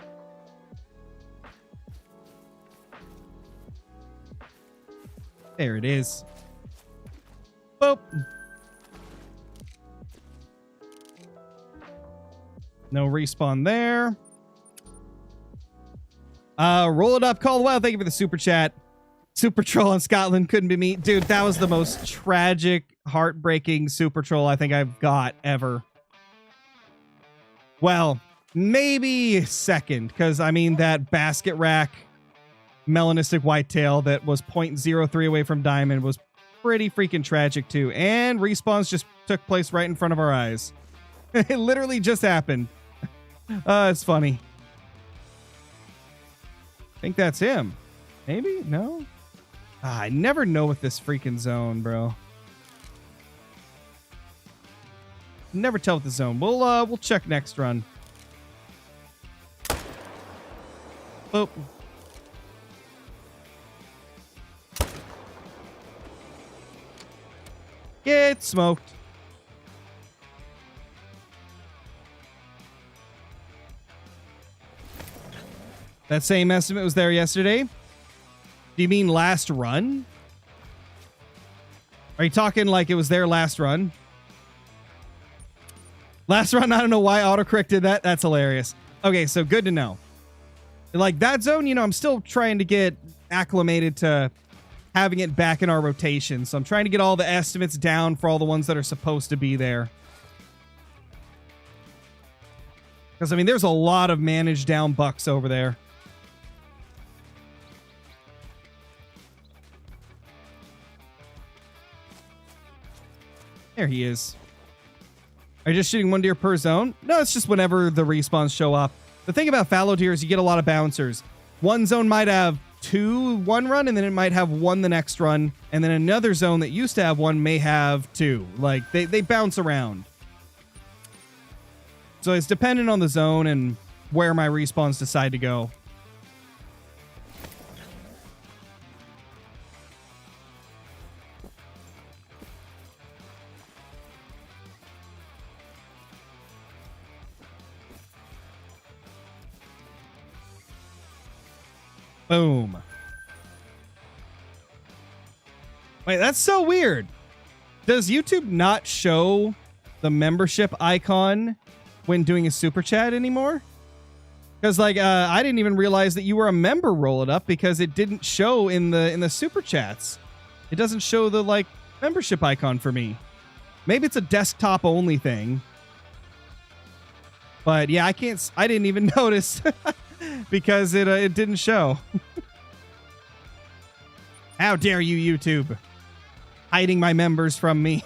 There it is. Boop. No respawn there. Roll it up, Call the Wild. Thank you for the super chat. Super troll in Scotland couldn't be me. Dude, that was the most tragic, heartbreaking super troll I think I've got ever. Well, maybe second, because I mean that basket rack melanistic whitetail that was 0.03 away from diamond was pretty freaking tragic too. And respawns just took place right in front of our eyes. It literally just happened. It's funny. I think that's him. Maybe? No? I never know with this freaking zone, bro. Never tell with the zone. We'll check next run. Boop. Get smoked. That same estimate was there yesterday. Do you mean last run? Are you talking like it was there last run? Last run, I don't know why autocorrect did that. That's hilarious. Okay, so good to know. Like that zone, you know, I'm still trying to get acclimated to having it back in our rotation. So I'm trying to get all the estimates down for all the ones that are supposed to be there. Because, I mean, there's a lot of managed down bucks over there. There he is. Are you just shooting one deer per zone? No, it's just whenever the respawns show up. The thing about fallow deer is you get a lot of bouncers. One zone might have two one run, and then it might have one the next run, and then another zone that used to have one may have two. Like, they bounce around. So it's dependent on the zone and where my respawns decide to go. Boom. Wait, that's so weird. Does YouTube not show the membership icon when doing a super chat anymore? Because like I didn't even realize that you were a member. Roll it up, because it didn't show in the super chats. It doesn't show the like membership icon for me. Maybe it's a desktop only thing. But yeah, I didn't even notice because it didn't show. How dare you, YouTube, hiding my members from me.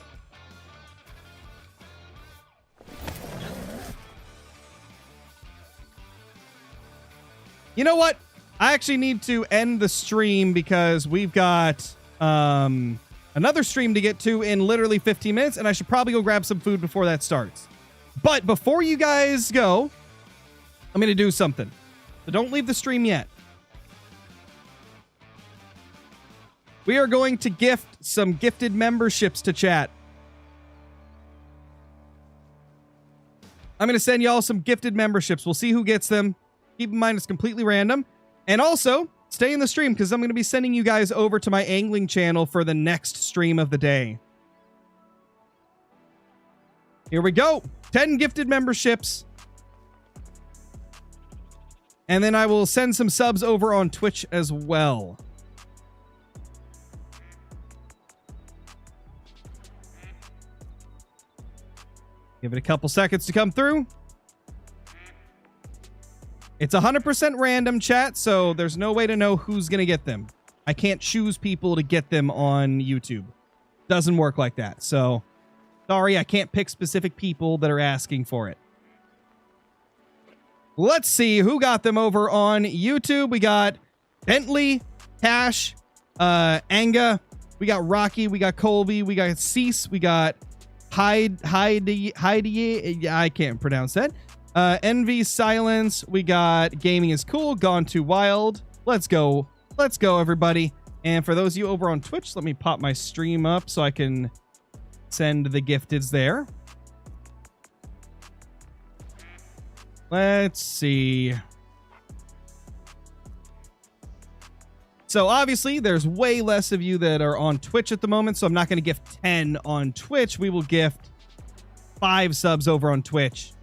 You know what? I actually need to end the stream because we've got another stream to get to in literally 15 minutes, and I should probably go grab some food before that starts. But before you guys go, I'm going to do something. So don't leave the stream yet. We are going to gift some gifted memberships to chat. I'm going to send y'all some gifted memberships. We'll see who gets them. Keep in mind, it's completely random. And also, stay in the stream because I'm going to be sending you guys over to my angling channel for the next stream of the day. Here we go. 10 gifted memberships. And then I will send some subs over on Twitch as well. Give it a couple seconds to come through. It's 100% random, chat, so there's no way to know who's going to get them. I can't choose people to get them on YouTube. Doesn't work like that. So, sorry, I can't pick specific people that are asking for it. Let's see who got them over on YouTube. We got Bentley, Cash, Anga. We got Rocky. We got Colby. We got Cease. We got Heidi. I can't pronounce that. Envy Silence. We got Gaming is Cool. Gone Too Wild. Let's go. Let's go, everybody. And for those of you over on Twitch, let me pop my stream up so I can send the gifteds there. Let's see. So obviously, there's way less of you that are on Twitch at the moment, so I'm not going to gift 10 on Twitch. We will gift 5 subs over on Twitch.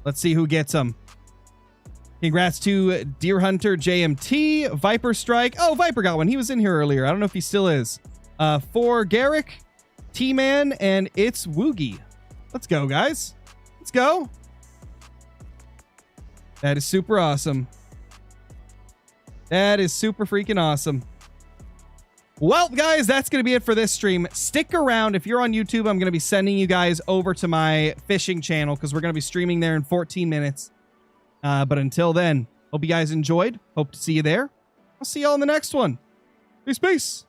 Let's see who gets them. Congrats to Deer Hunter JMT, Viper Strike. Oh, Viper got one. He was in here earlier. I don't know if he still is. For Garrick, T-Man, and It's Woogie. Let's go, guys. Let's go. That is super awesome. That is super freaking awesome. Well, guys, that's going to be it for this stream. Stick around. If you're on YouTube, I'm going to be sending you guys over to my fishing channel because we're going to be streaming there in 14 minutes. But until then, hope you guys enjoyed. Hope to see you there. I'll see y'all in the next one. Peace, peace.